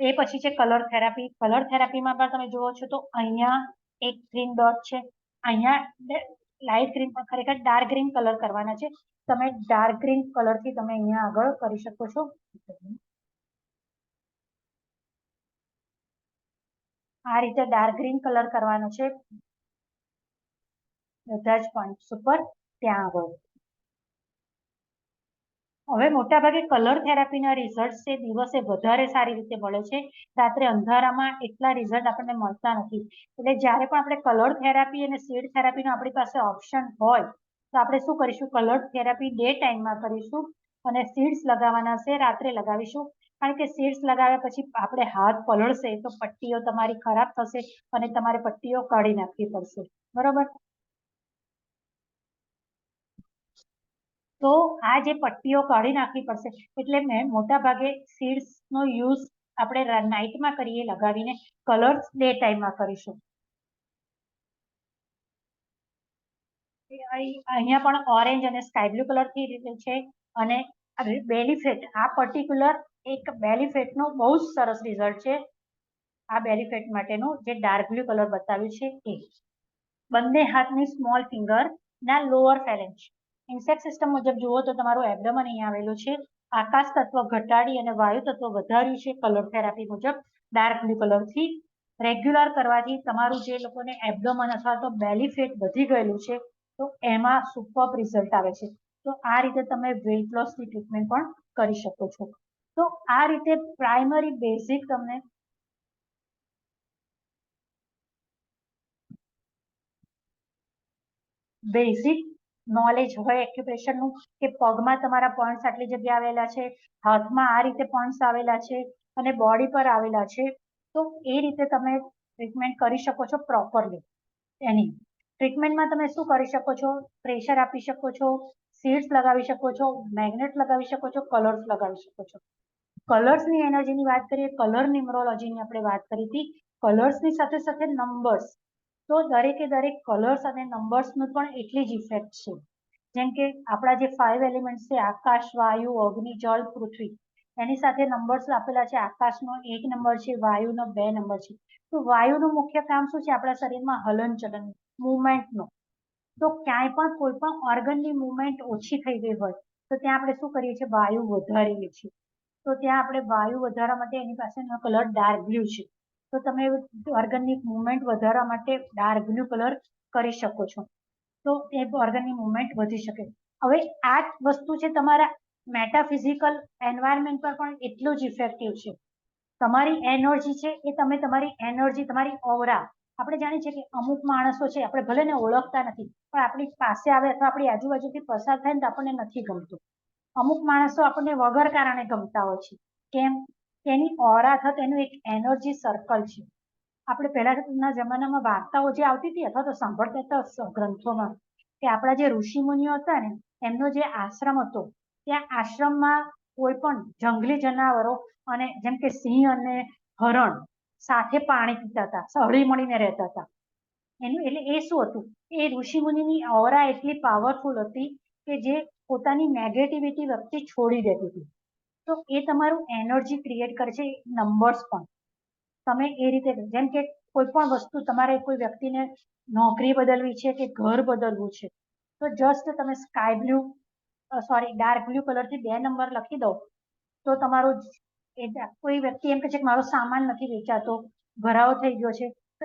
એ પછી છે કલર થેરાપી. કલર થેરાપીમાં પણ તમે જુઓ છો તો અહીંયા એક ગ્રીન ડોટ છે, અહીંયા લાઇટ ગ્રીન, પણ ખરેખર ડાર્ક ગ્રીન કલર કરવાના છે. તમે ડાર્ક ગ્રીન કલરથી તમે અહીંયા આગળ કરી શકો છો. આ રીતે ડાર્ક ગ્રીન કલર કરવાનો છે બધા જ પોઈન્ટ્સ ઉપર ત્યાં આગળ. હવે મોટાભાગે કલર થેરાપીના રિઝલ્ટ છે દિવસે વધારે સારી રીતે મળે છે, રાત્રે અંધારામાં એટલા રિઝલ્ટ આપણને મળતા નથી. એટલે જ્યારે પણ આપણે કલર થેરાપી અને શેડ થેરાપીનો આપણી પાસે ઓપ્શન હોય તો આપણે શું કરીશું? કલર થેરાપી ડે ટાઈમમાં કરીશું અને સીડ્સ લગાવવાના છે રાત્રે લગાવીશું. કારણ કે સીડ્સ લગાવ્યા પછી આપણે હાથ પલળશે તો પટ્ટીઓ તમારી ખરાબ થશે અને તમારે પટ્ટીઓ કાઢી નાખવી પડશે. બરોબર? તો આ જે પટ્ટીઓ કાઢી નાખવી પડશે, એટલે મેં મોટા ભાગે સીડ્સ નો યુઝ આપણે નાઇટમાં કરીએ લગાવીને, કલર્સ ડે ટાઈમમાં કરીશું. અહીંયા પણ ઓરેન્જ અને સ્કાય બ્લુ કલર થી છે અને બેલીફેટ, આ પર્ટિક્યુલર એક બેલીફેટનો બહુ જ સરસ રિઝલ્ટ છે. આ બેલીફેટ માટેનું જે ડાર્ક બ્લુ કલર બતાવ્યું છે એ. બંને હાથની સ્મોલ ફિંગર ના લોઅર ફેલેન્જ. ઇન્સેક્ટ સિસ્ટમ મુજબ જુઓ તો તમારું એબ્ડોમન અહીંયા આવેલું છે. આકાશ તત્વ ઘટાડી અને વાયુ તત્વ વધાર્યું છે કલર થેરાપી મુજબ ડાર્ક બ્લુ કલરથી. રેગ્યુલર કરવાથી તમારું જે લોકોને એબ્ડોમન અથવા તો બેલી ફેટ વધી ગયેલું છે તો એમાં સુપર રિઝલ્ટ આવે છે. તો આ રીતે તમે વેઇટ લોસની ટ્રીટમેન્ટ પણ કરી શકો છો. તો આ રીતે પ્રાઇમરી બેઝિક તમને બેઝિક નોલેજ હોય એક્યુપ્રેશરનું, કે પગમાં તમારા પોઈન્ટ્સ આટલી જગ્યા આવેલા છે, હાથમાં આ રીતે પોઈન્ટ્સ આવેલા છે અને બોડી પર આવેલા છે, તો એ રીતે તમે ટ્રીટમેન્ટ કરી શકો છો પ્રોપરલી. એની ટ્રીટમેન્ટમાં તમે શું કરી શકો છો? પ્રેશર આપી શકો છો, સીડ્સ લગાવી શકો છો, મેગ્નેટ લગાવી શકો છો, કલર્સ લગાવી શકો છો. કલર્સની એનર્જીની વાત કરીએ, કલર ન્યુમરોલોજીની આપણે વાત કરી હતી. કલર્સની સાથે સાથે નંબર્સ, તો દરેકે દરેક કલર્સ અને નંબર્સનું પણ એટલી જ ઇફેક્ટ છે. જેમ કે આપણા જે 5 એલિમેન્ટ્સ છે, આકાશ, વાયુ, અગ્નિ, જળ, પૃથ્વી, એની સાથે નંબર્સ આપેલા છે. આકાશનો 1 નંબર છે, વાયુનો 2 નંબર છે. તો વાયુનું મુખ્ય કામ શું છે? આપણા શરીરમાં હલનચલન, મુવમેન્ટનો. તો ક્યાંય પણ કોઈ પણ ઓર્ગનની મુવમેન્ટ ઓછી થઈ ગઈ હોય તો ત્યાં આપણે શું કરીએ છીએ? વાયુ વધારીએ છીએ. તો ત્યાં આપણે વાયુ વધારવા માટે એની પાસેનો કલર ડાર્ક બ્લુ છે. તો તમે ઓર્ગનની મુવમેન્ટ વધારવા માટે ડાર્ક બ્લુ કલર કરી શકો છો, તો એ ઓર્ગનની મુવમેન્ટ વધી શકે. હવે આ જ વસ્તુ છે તમારા મેટાફિઝિકલ એન્વાયરમેન્ટ પર પણ એટલું જ ઇફેક્ટિવ છે. તમારી એનર્જી છે એ તમે તમારી એનર્જી, તમારી ઓરા, આપણે જાણીએ છીએ કે અમુક માણસો છે આપણે ભલે ને ઓળખતા નથી પણ આપણી પાસે આવે અથવા આપણી આજુબાજુથી પસાર થાય ને તો આપણને નથી ગમતું. અમુક માણસો આપણને વગર કારણે ગમતા હોય છે. કેમ? એની ઓરા અથવા તેનું એક એનર્જી સર્કલ છે. આપણે પહેલાના જમાનામાં વાર્તાઓ જે આવતી હતી અથવા તો સાંભળતા હતા ગ્રંથોમાં, કે આપણા જે ઋષિ મુનિઓ હતા ને એમનો જે આશ્રમ હતો, ત્યાં આશ્રમમાં કોઈ પણ જંગલી જનાવરો અને જેમ કે સિંહ અને હરણ સાથે પાણી પીતા હતા, હળી મળીને રહેતા હતા. એનું એટલે એ શું હતું, એ ઋષિ મુનિની ઓરા એટલી પાવરફુલ હતી કે જે પોતાની નેગેટિવિટી વ્યક્તિ છોડી દેતી હતી. તો એ તમારું એનર્જી ક્રિએટ કરે છે. નંબર્સ પણ તમે એ રીતે, જેમ કે કોઈ પણ વસ્તુ તમારે કોઈ વ્યક્તિને નોકરી બદલવી છે કે ઘર બદલવું છે, તો જસ્ટ તમે સ્કાય બ્લુ ડાર્ક બ્લુ કલરથી 2 નંબર લખી દો તો તમારું કોઈ વ્યક્તિ એમ કે છે કે મારો સામાન નથી વેચાતો, ભરાવો થઈ ગયો છે, તો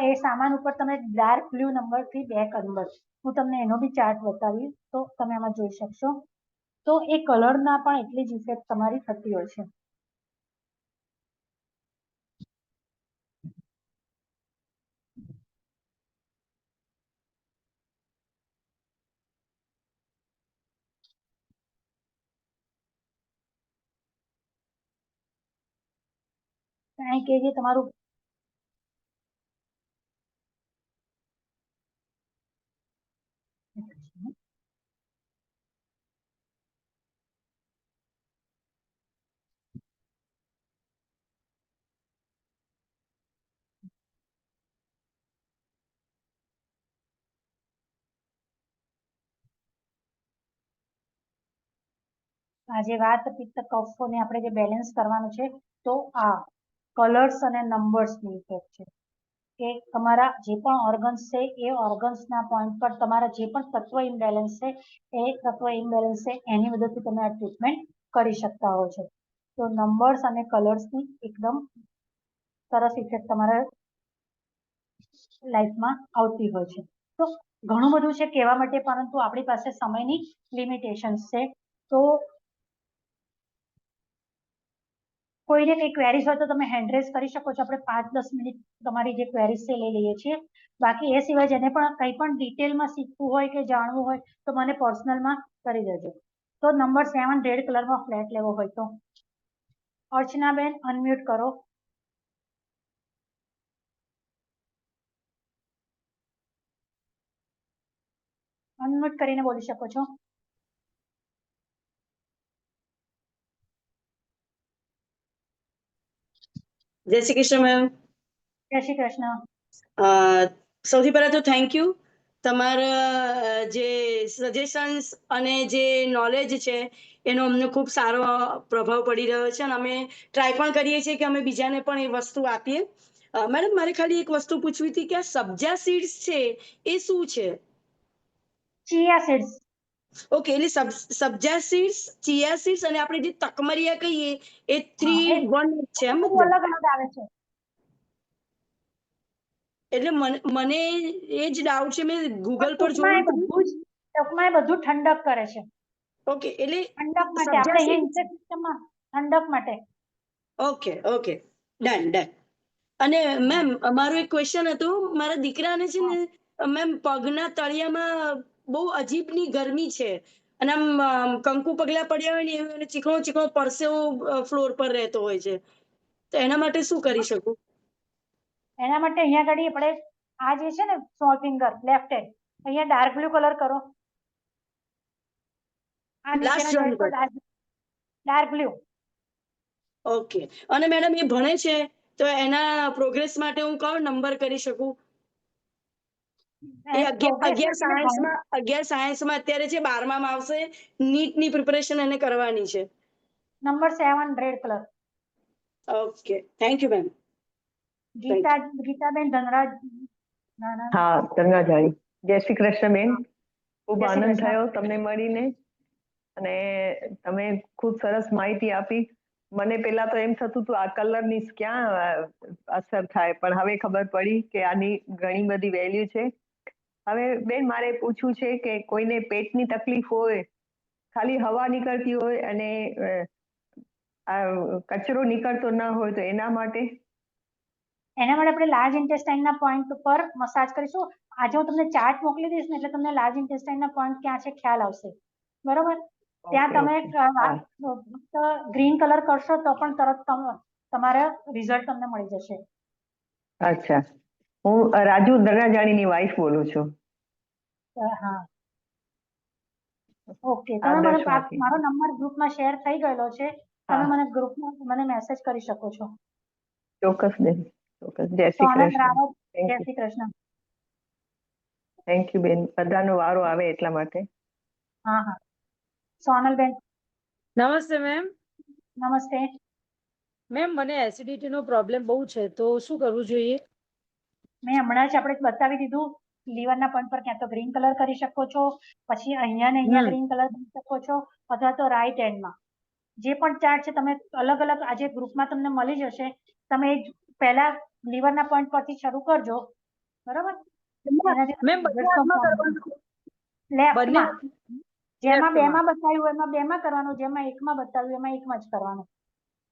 એ સામાન ઉપર તમે ડાર્ક બ્લુ નંબરથી 2 નંબર, હું તમને એનો બી ચાર્ટ બતાવી તો તમે આમાં જોઈ શકશો. તો એ કલરના પણ એટલી જ ઇફેક્ટ તમારી થતી હોય છે. કારણ કે જે તમારું આજે વાત પિત્ત કફોને આપણે જે બેલેન્સ કરવાનું છે, તો આ કલર્સ અને નંબર્સની ઇફેક્ટ છે કે તમારા જે પણ ઓર્ગન્સ છે એ ઓર્ગન્સના પોઈન્ટ પર તમારા જે પણ તત્વ ઇમ્બેલેન્સ છે એ તત્વ ઇમ્બેલેન્સ છે એની મદદથી તમે આ ટ્રીટમેન્ટ કરી શકતા હો છો. તો નંબર્સ અને કલર્સની એકદમ સરસ ઇફેક્ટ તમારા લાઈફમાં આવતી હોય છે. તો ઘણું બધું છે કહેવા માટે, પરંતુ આપણી પાસે સમયની લિમિટેશન્સ છે. તો કોઈને કઈ ક્વેરીઝ હોય તો તમે હેન્ડ રેઝ કરી શકો છો. આપણે 5-10 મિનિટ તમારી જે ક્વેરીઝ છે લઈ લઈએ છીએ. બાકી એ સિવાય જેને પણ કંઈ પણ ડિટેલમાં શીખવું હોય કે જાણવું હોય તો મને પર્સનલમાં કરી દેજો. તો નંબર 7 રેડ કલરમાં ફ્લેટ લેવો હોય તો અર્ચનાબેન અનમ્યુટ કરો. અનમ્યુટ કરીને બોલી શકો છો. જય શ્રી કૃષ્ણ મેમ. જય શ્રી કૃષ્ણ. સૌથી પહેલા તો થેન્ક યુ. તમારા જે સજેશન્સ અને જે નોલેજ છે એનો અમને ખૂબ સારો પ્રભાવ પડી રહ્યો છે અને અમે ટ્રાય પણ કરીએ છીએ કે અમે બીજાને પણ એ વસ્તુ આપીએ. મેડમ મારે ખાલી એક વસ્તુ પૂછવી હતી કે આ સબ્જા સીડ્સ છે એ શું છે? ચિયા સીડ્સ. ઓકે, એટલે સબ્જા સીડ્સ, ચિયા સીડ્સ અને આપણે જે તકમરિયા કહીએ એ 3-1 છે એમ જ ને? અલગ અલગ આવે છે. એટલે મને એ જ ડાઉટ છે. મેં ગૂગલ પર જોયું હતું. ટૂંકમાં બધું ઠંડક કરે છે. ઓકે, એટલે ઠંડક માટે આપણે અહીંયા ઇન્ટર સિસ્ટમમાં ઠંડક માટે. Okay okay, done done. અને મેમ અમારો એક ક્વેશ્ચન હતો. મારા દીકરાને છે ને મેમ પગના તળિયામાં બહુ અજીબની ગરમી છે અને આમ કંકુ પગલા પડ્યા હોય ને એવું ચીકણો ચીકણો પરસેવો ફ્લોર પર રહેતો હોય છે, તો એના માટે શું કરી શકું? એના માટે અહીંયા આગળ આપણે આ જે છે ને સ્મોલ ફિંગર લેફ્ટ હેન્ડ, અહીંયા ડાર્ક બ્લુ કલર કરો. આ નીચેના જોઈન્ટ પર ડાર્ક બ્લુ. ઓકે. અને મેડમ એ ભણે છે તો એના પ્રોગ્રેસ માટે હું કયો નંબર કરી શકું? એ 11 સાયન્સમાં અત્યારે છે, 12માં આવશે. નીટની પ્રિપરેશન એને કરવાની છે. Number 7 red colour. Okay, thank you ma'am. Gitaben Dhanraj. હા, ધનરાજાણી. જય શ્રી કૃષ્ણ બેન. ખૂબ આનંદ થયો તમને મળીને અને તમે ખૂબ સરસ માહિતી આપી. મને પેલા તો એમ થતું હતું આ કલરની ક્યાં અસર થાય, પણ હવે ખબર પડી કે આની ઘણી બધી વેલ્યુ છે. હવે બેન મારે પૂછવું છે કે કોઈને પેટની તકલીફ હોય, ખાલી હવા નીકળતી હોય અને આ કચરો નીકળતો ન હોય તો એના માટે? એના માટે આપણે લાર્જ ઇન્ટેસ્ટાઇનના પોઈન્ટ પર મસાજ કરીશું. આજે હું તમને ચાર્ટ મોકલી દઈશ ને એટલે તમને લાર્જ ઇન્ટેસ્ટાઇનના પોઈન્ટ ક્યાં છે ખ્યાલ આવશે. બરોબર? ત્યાં તમે ગ્રીન કલર કરશો તો પણ તરત તમારા રિઝલ્ટ તમને મળી જશે. અચ્છા, હું રાજુ દરાજાણીની વાઈફ બોલું છું. હા, ઓકે. તમે મને મારો નંબર ગ્રુપમાં શેર થઈ ગયેલો છે. તમે મને ગ્રુપમાં મને મેસેજ કરી શકો છો. ચોક્કસ બેન, ચોક્કસ. જય શ્રી સોનલ કૃષ્ણ. રાવત, જય શ્રી કૃષ્ણ. થેન્ક યુ બેન, બધાનો વારો આવે એટલા માટે. હા હા, સોનલ બેન. નમસ્તે મેમ. નમસ્તે મેમ, મને એસિડિટી નો પ્રોબ્લેમ બહુ છે, તો શું કરવું જોઈએ? મેં હમણાં જ આપણે બતાવી દીધું. લીવરના પોઈન્ટ પર ક્યાં તો ગ્રીન કલર કરી શકો છો, પછી અહીંયા ને અહીંયા ગ્રીન કલર કરી શકો છો, અથવા તો રાઈટ હેન્ડમાં જે પણ ચાર્ટ છે તમે અલગ અલગ આજે ગ્રુપમાં તમને મળી જશે. તમે પહેલા લીવરના પોઈન્ટ પરથી શરૂ કરજો. બરોબર? મેમ, બંને હાથમાં કરવાનું? લેફ્ટમાં જેમાં બેમાં બતાવ્યું એમાં બેમાં કરવાનું, જેમાં એકમાં બતાવ્યું એમાં એકમાં જ કરવાનું.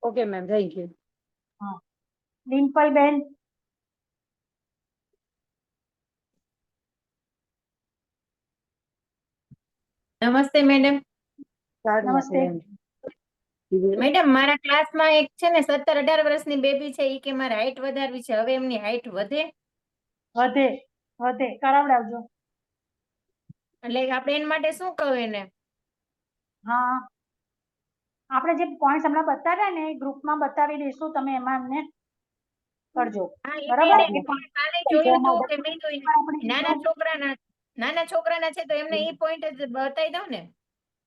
Okay ma'am, thank you. હા, ડિમ્પલ બેન. નમસ્તે મેડમ. નમસ્તે. મેડમ, મારા ક્લાસમાં એક છે ને 17-18 વર્ષની બેબી છે, ઈ કે મારે હાઈટ વધારવી છે. હવે એમની હાઈટ વધે? વધે, વધે, કરાવડાવજો. એટલે આપણે એના માટે શું કહું એને? હા, આપણે જે પોઈન્ટ હમણાં બતાવ્યા ને એ ગ્રુપમાં બતાવી દઈશું, તમે એમાં એમને કરજો. બરાબર? કાલે જોયું હતું કે મેં જોયું નાના છોકરાના છે તો એમને ઈ પોઈન્ટ જ બતાવી દઉં ને?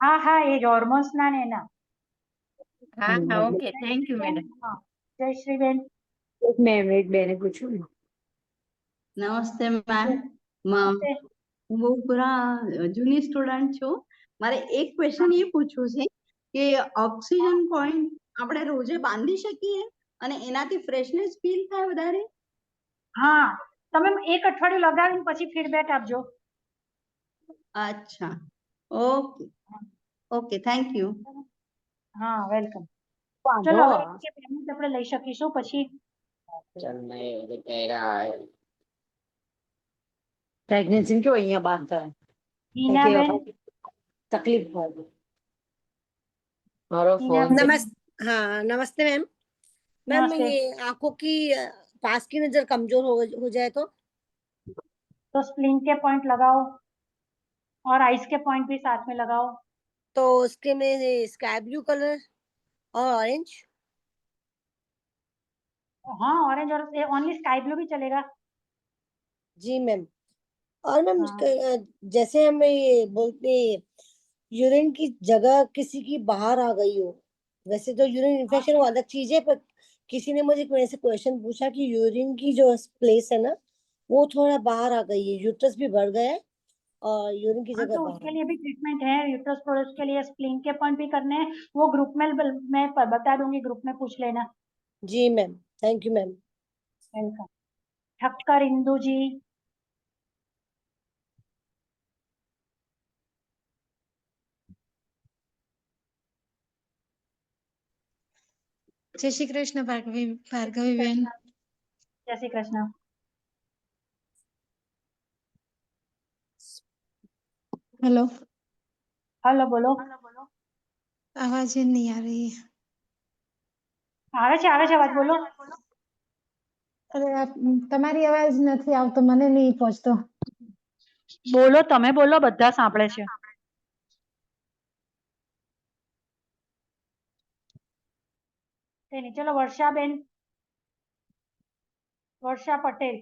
હા હા, એ જ હોર્મોન્સના ને એના. હા હા, ઓકે, થેન્ક યુ મેડમ. જય શ્રી બેન. મેમ, એક બેને પૂછ્યું. નમસ્તે મેમ. હું બહુ પૂરા જૂની સ્ટુડન્ટ છું. મારે એક ક્વેશ્ચન એ પૂછવું છે કે ઓક્સિજન પોઈન્ટ આપણે રોજે બાંધી શકીએ અને એનાથી ફ્રેશનેસ ફીલ થાય વધારે? હા, તમે એક અઠવાડિયું લગાવીને પછી ફીડબેક આપજો. અચ્છા, ઓકે ઓકે, થેન્ક યુ. હા, વેલકમ. ચલો હવે આપણે લઈ શકીશું પછી. પ્રેગ્નન્સી કેવું અહીંયા બાંધતા હિનાબેન. તકલીફ હોય. મારો ફોન हाँ नमस्ते मैम। मैम नमस्ते। ये आंखों की पास की नजर कमजोर हो जाए तो स्प्लिन के पॉइंट लगाओ और आइस के पॉइंट भी साथ में लगाओ। तो उसके में स्काई ब्लू कलर और ऑरेंज? हाँ, ऑरेंज और ओनली स्काई ब्लू भी चलेगा। जी मैम। और मैम हाँ। जैसे हमें ये बोलते यूरिन की जगह किसी की बाहर आ गई हो, वैसे तो यूरिन इन्फेक्शन वो अलग चीज है, पर किसी ने मुझे ऐसे क्वेश्चन पूछा कि यूरिन की जो प्लेस है ना वो थोड़ा बाहर आ गई है, यूट्रस भी बढ़ गया है और यूरिन की हाँ, जगह तो बाहर। उसके लिए भी ट्रीटमेंट है। यूट्रस प्रोडक्ट के लिए स्प्लिन के पॉइंट भी करने हैं, वो ग्रुप में मैं बता दूंगी, ग्रुप में पूछ लेना। जी ma'am, thank you ma'am. Welcome. Thakkar Indu ji. જય શ્રી કૃષ્ણ ભાર્ગવીબેન. જય શ્રી કૃષ્ણ. हेलो हेलो, बोलो. आवाज ही नहीं आ रही है. આવે છે અવાજ, બોલો. અરે તમારી અવાજ નથી આવતો, મને નહીં પહોંચતો. બોલો, તમે બોલો, બધા સાંભળે છે. ચલો, વર્ષાબેન. વર્ષા પટેલ.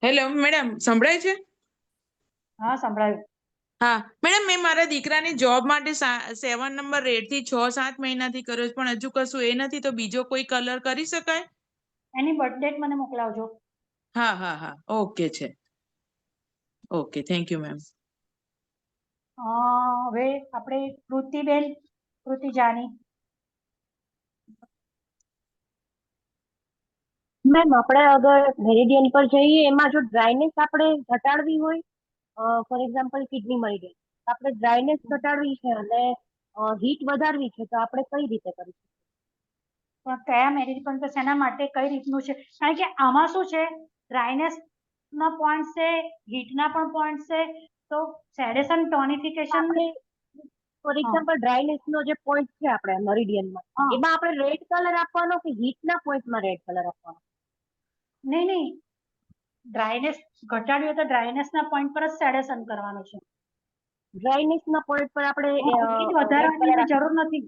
હેલો મેડમ, સંભળાય છે? હા, સંભળાયું. હા મેડમ, મેં મારા દીકરાની જોબ માટે 7 નંબર રેડ થી 6-7 મહિનાથી કર્યો છે, પણ હજુ કશું એ નથી, તો બીજો કોઈ કલર કરી શકાય? એની બર્થ ડેટ મને મોકલાવજો. હા હા હા, ઓકે છે. Okay, thank you ma'am. હવે આપણે કૃતિબેન, કૃતિ જાની. મેમ આપણે અગર મેરિડિયન પર જઈએ એમાં જો ડ્રાયનેસ આપણે ઘટાડવી હોય ફોર એક્ઝામ્પલ કિડની મરીડિયન આપણે ડ્રાયનેસ ઘટાડવી છે અને હીટ વધારવી છે તો આપણે કઈ રીતે કરીશું? પણ કયા મેરિડિયન પર શેના માટે કઈ રીતનું છે? કારણ કે આમાં શું છે, ડ્રાયનેસ ના પોઈન્ટ છે, હીટ ના પણ પોઈન્ટ છે, તો સેડેશન ટોનિફિકેશન ફોર એક્ઝામ્પલ ડ્રાયનેસ નો જે પોઈન્ટ છે આપણે મરીડિયનમાં એમાં આપણે રેડ કલર આપવાનો કે હીટના પોઈન્ટમાં રેડ કલર આપવાનો? નહીં, ડ્રાયનેસ ઘટાડવી હોય તો ડ્રાયનેસ ના પોઈન્ટ પર જ સેડેશન કરવાનું છે. ડ્રાયનેસ ના પોઈન્ટ પર આપણે હીટ વધારવાની એમાં જરૂર નથી.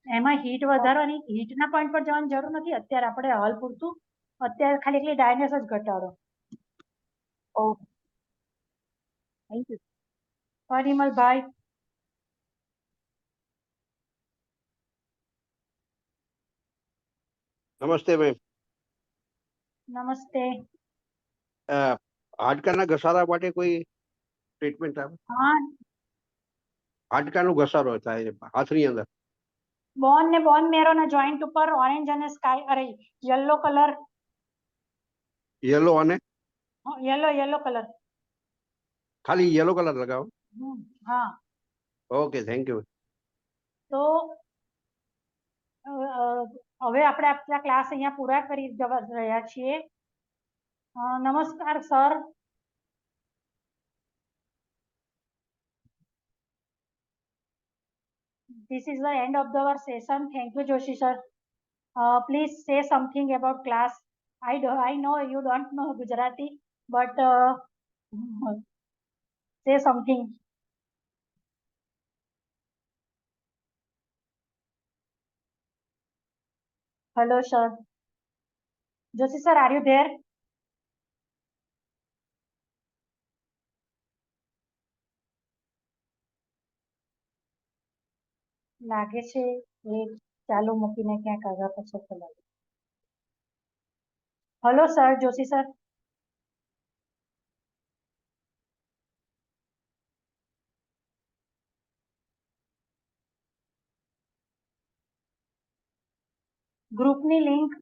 એમાં હીટ વધારવાની, હીટના પોઈન્ટ પર જવાની જરૂર નથી. અત્યારે આપણે હાલ પૂરતું અત્યારે ખાલી એકલી ડ્રાયનેસ જ ઘટાડો. Okay, thank you. પરિમલભાઈ, નમસ્તે મેમ. નમસ્તે. હાડકાના ઘસારા માટે કોઈ ટ્રીટમેન્ટ આવે? હા, હાડકાનો ઘસારો થાય હાથની અંદર. બોન ને બોન મેરો ના જોઈન્ટ ઉપર ઓરેન્જ અને સ્કાય અરે યલો કલર, યલો અને યલો કલર. ખાલી યલો કલર લગાવો. હા, ઓકે, થેન્ક યુ. તો હવે આપણે આપણા ક્લાસ અહીંયા પૂરા કરી રહ્યા છીએ. નમસ્કાર sir. This is the end of our session. Thank you, Joshi sir. Please say something about class. I know you don't know Gujarati, but say something. Hello, sir. Joshi sir, are you there? લાગે છે એ ચાલુ મૂકીને ક્યાંક આગળ પાછળ ચલાવે. Hello sir, Joshi sir. ગ્રુપની link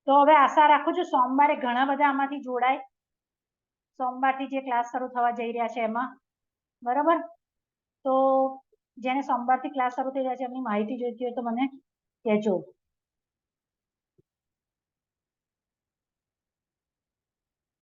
તો હવે આશા રાખું છું સોમવારે ઘણા બધા આમાંથી જોડાય. સોમવારથી જે ક્લાસ શરૂ થવા જઈ રહ્યા છે એમાં, બરાબર? તો જેને સોમવારથી ક્લાસ શરૂ થઈ રહ્યા છે એમની માહિતી જોઈતી હોય તો મને કહેજો.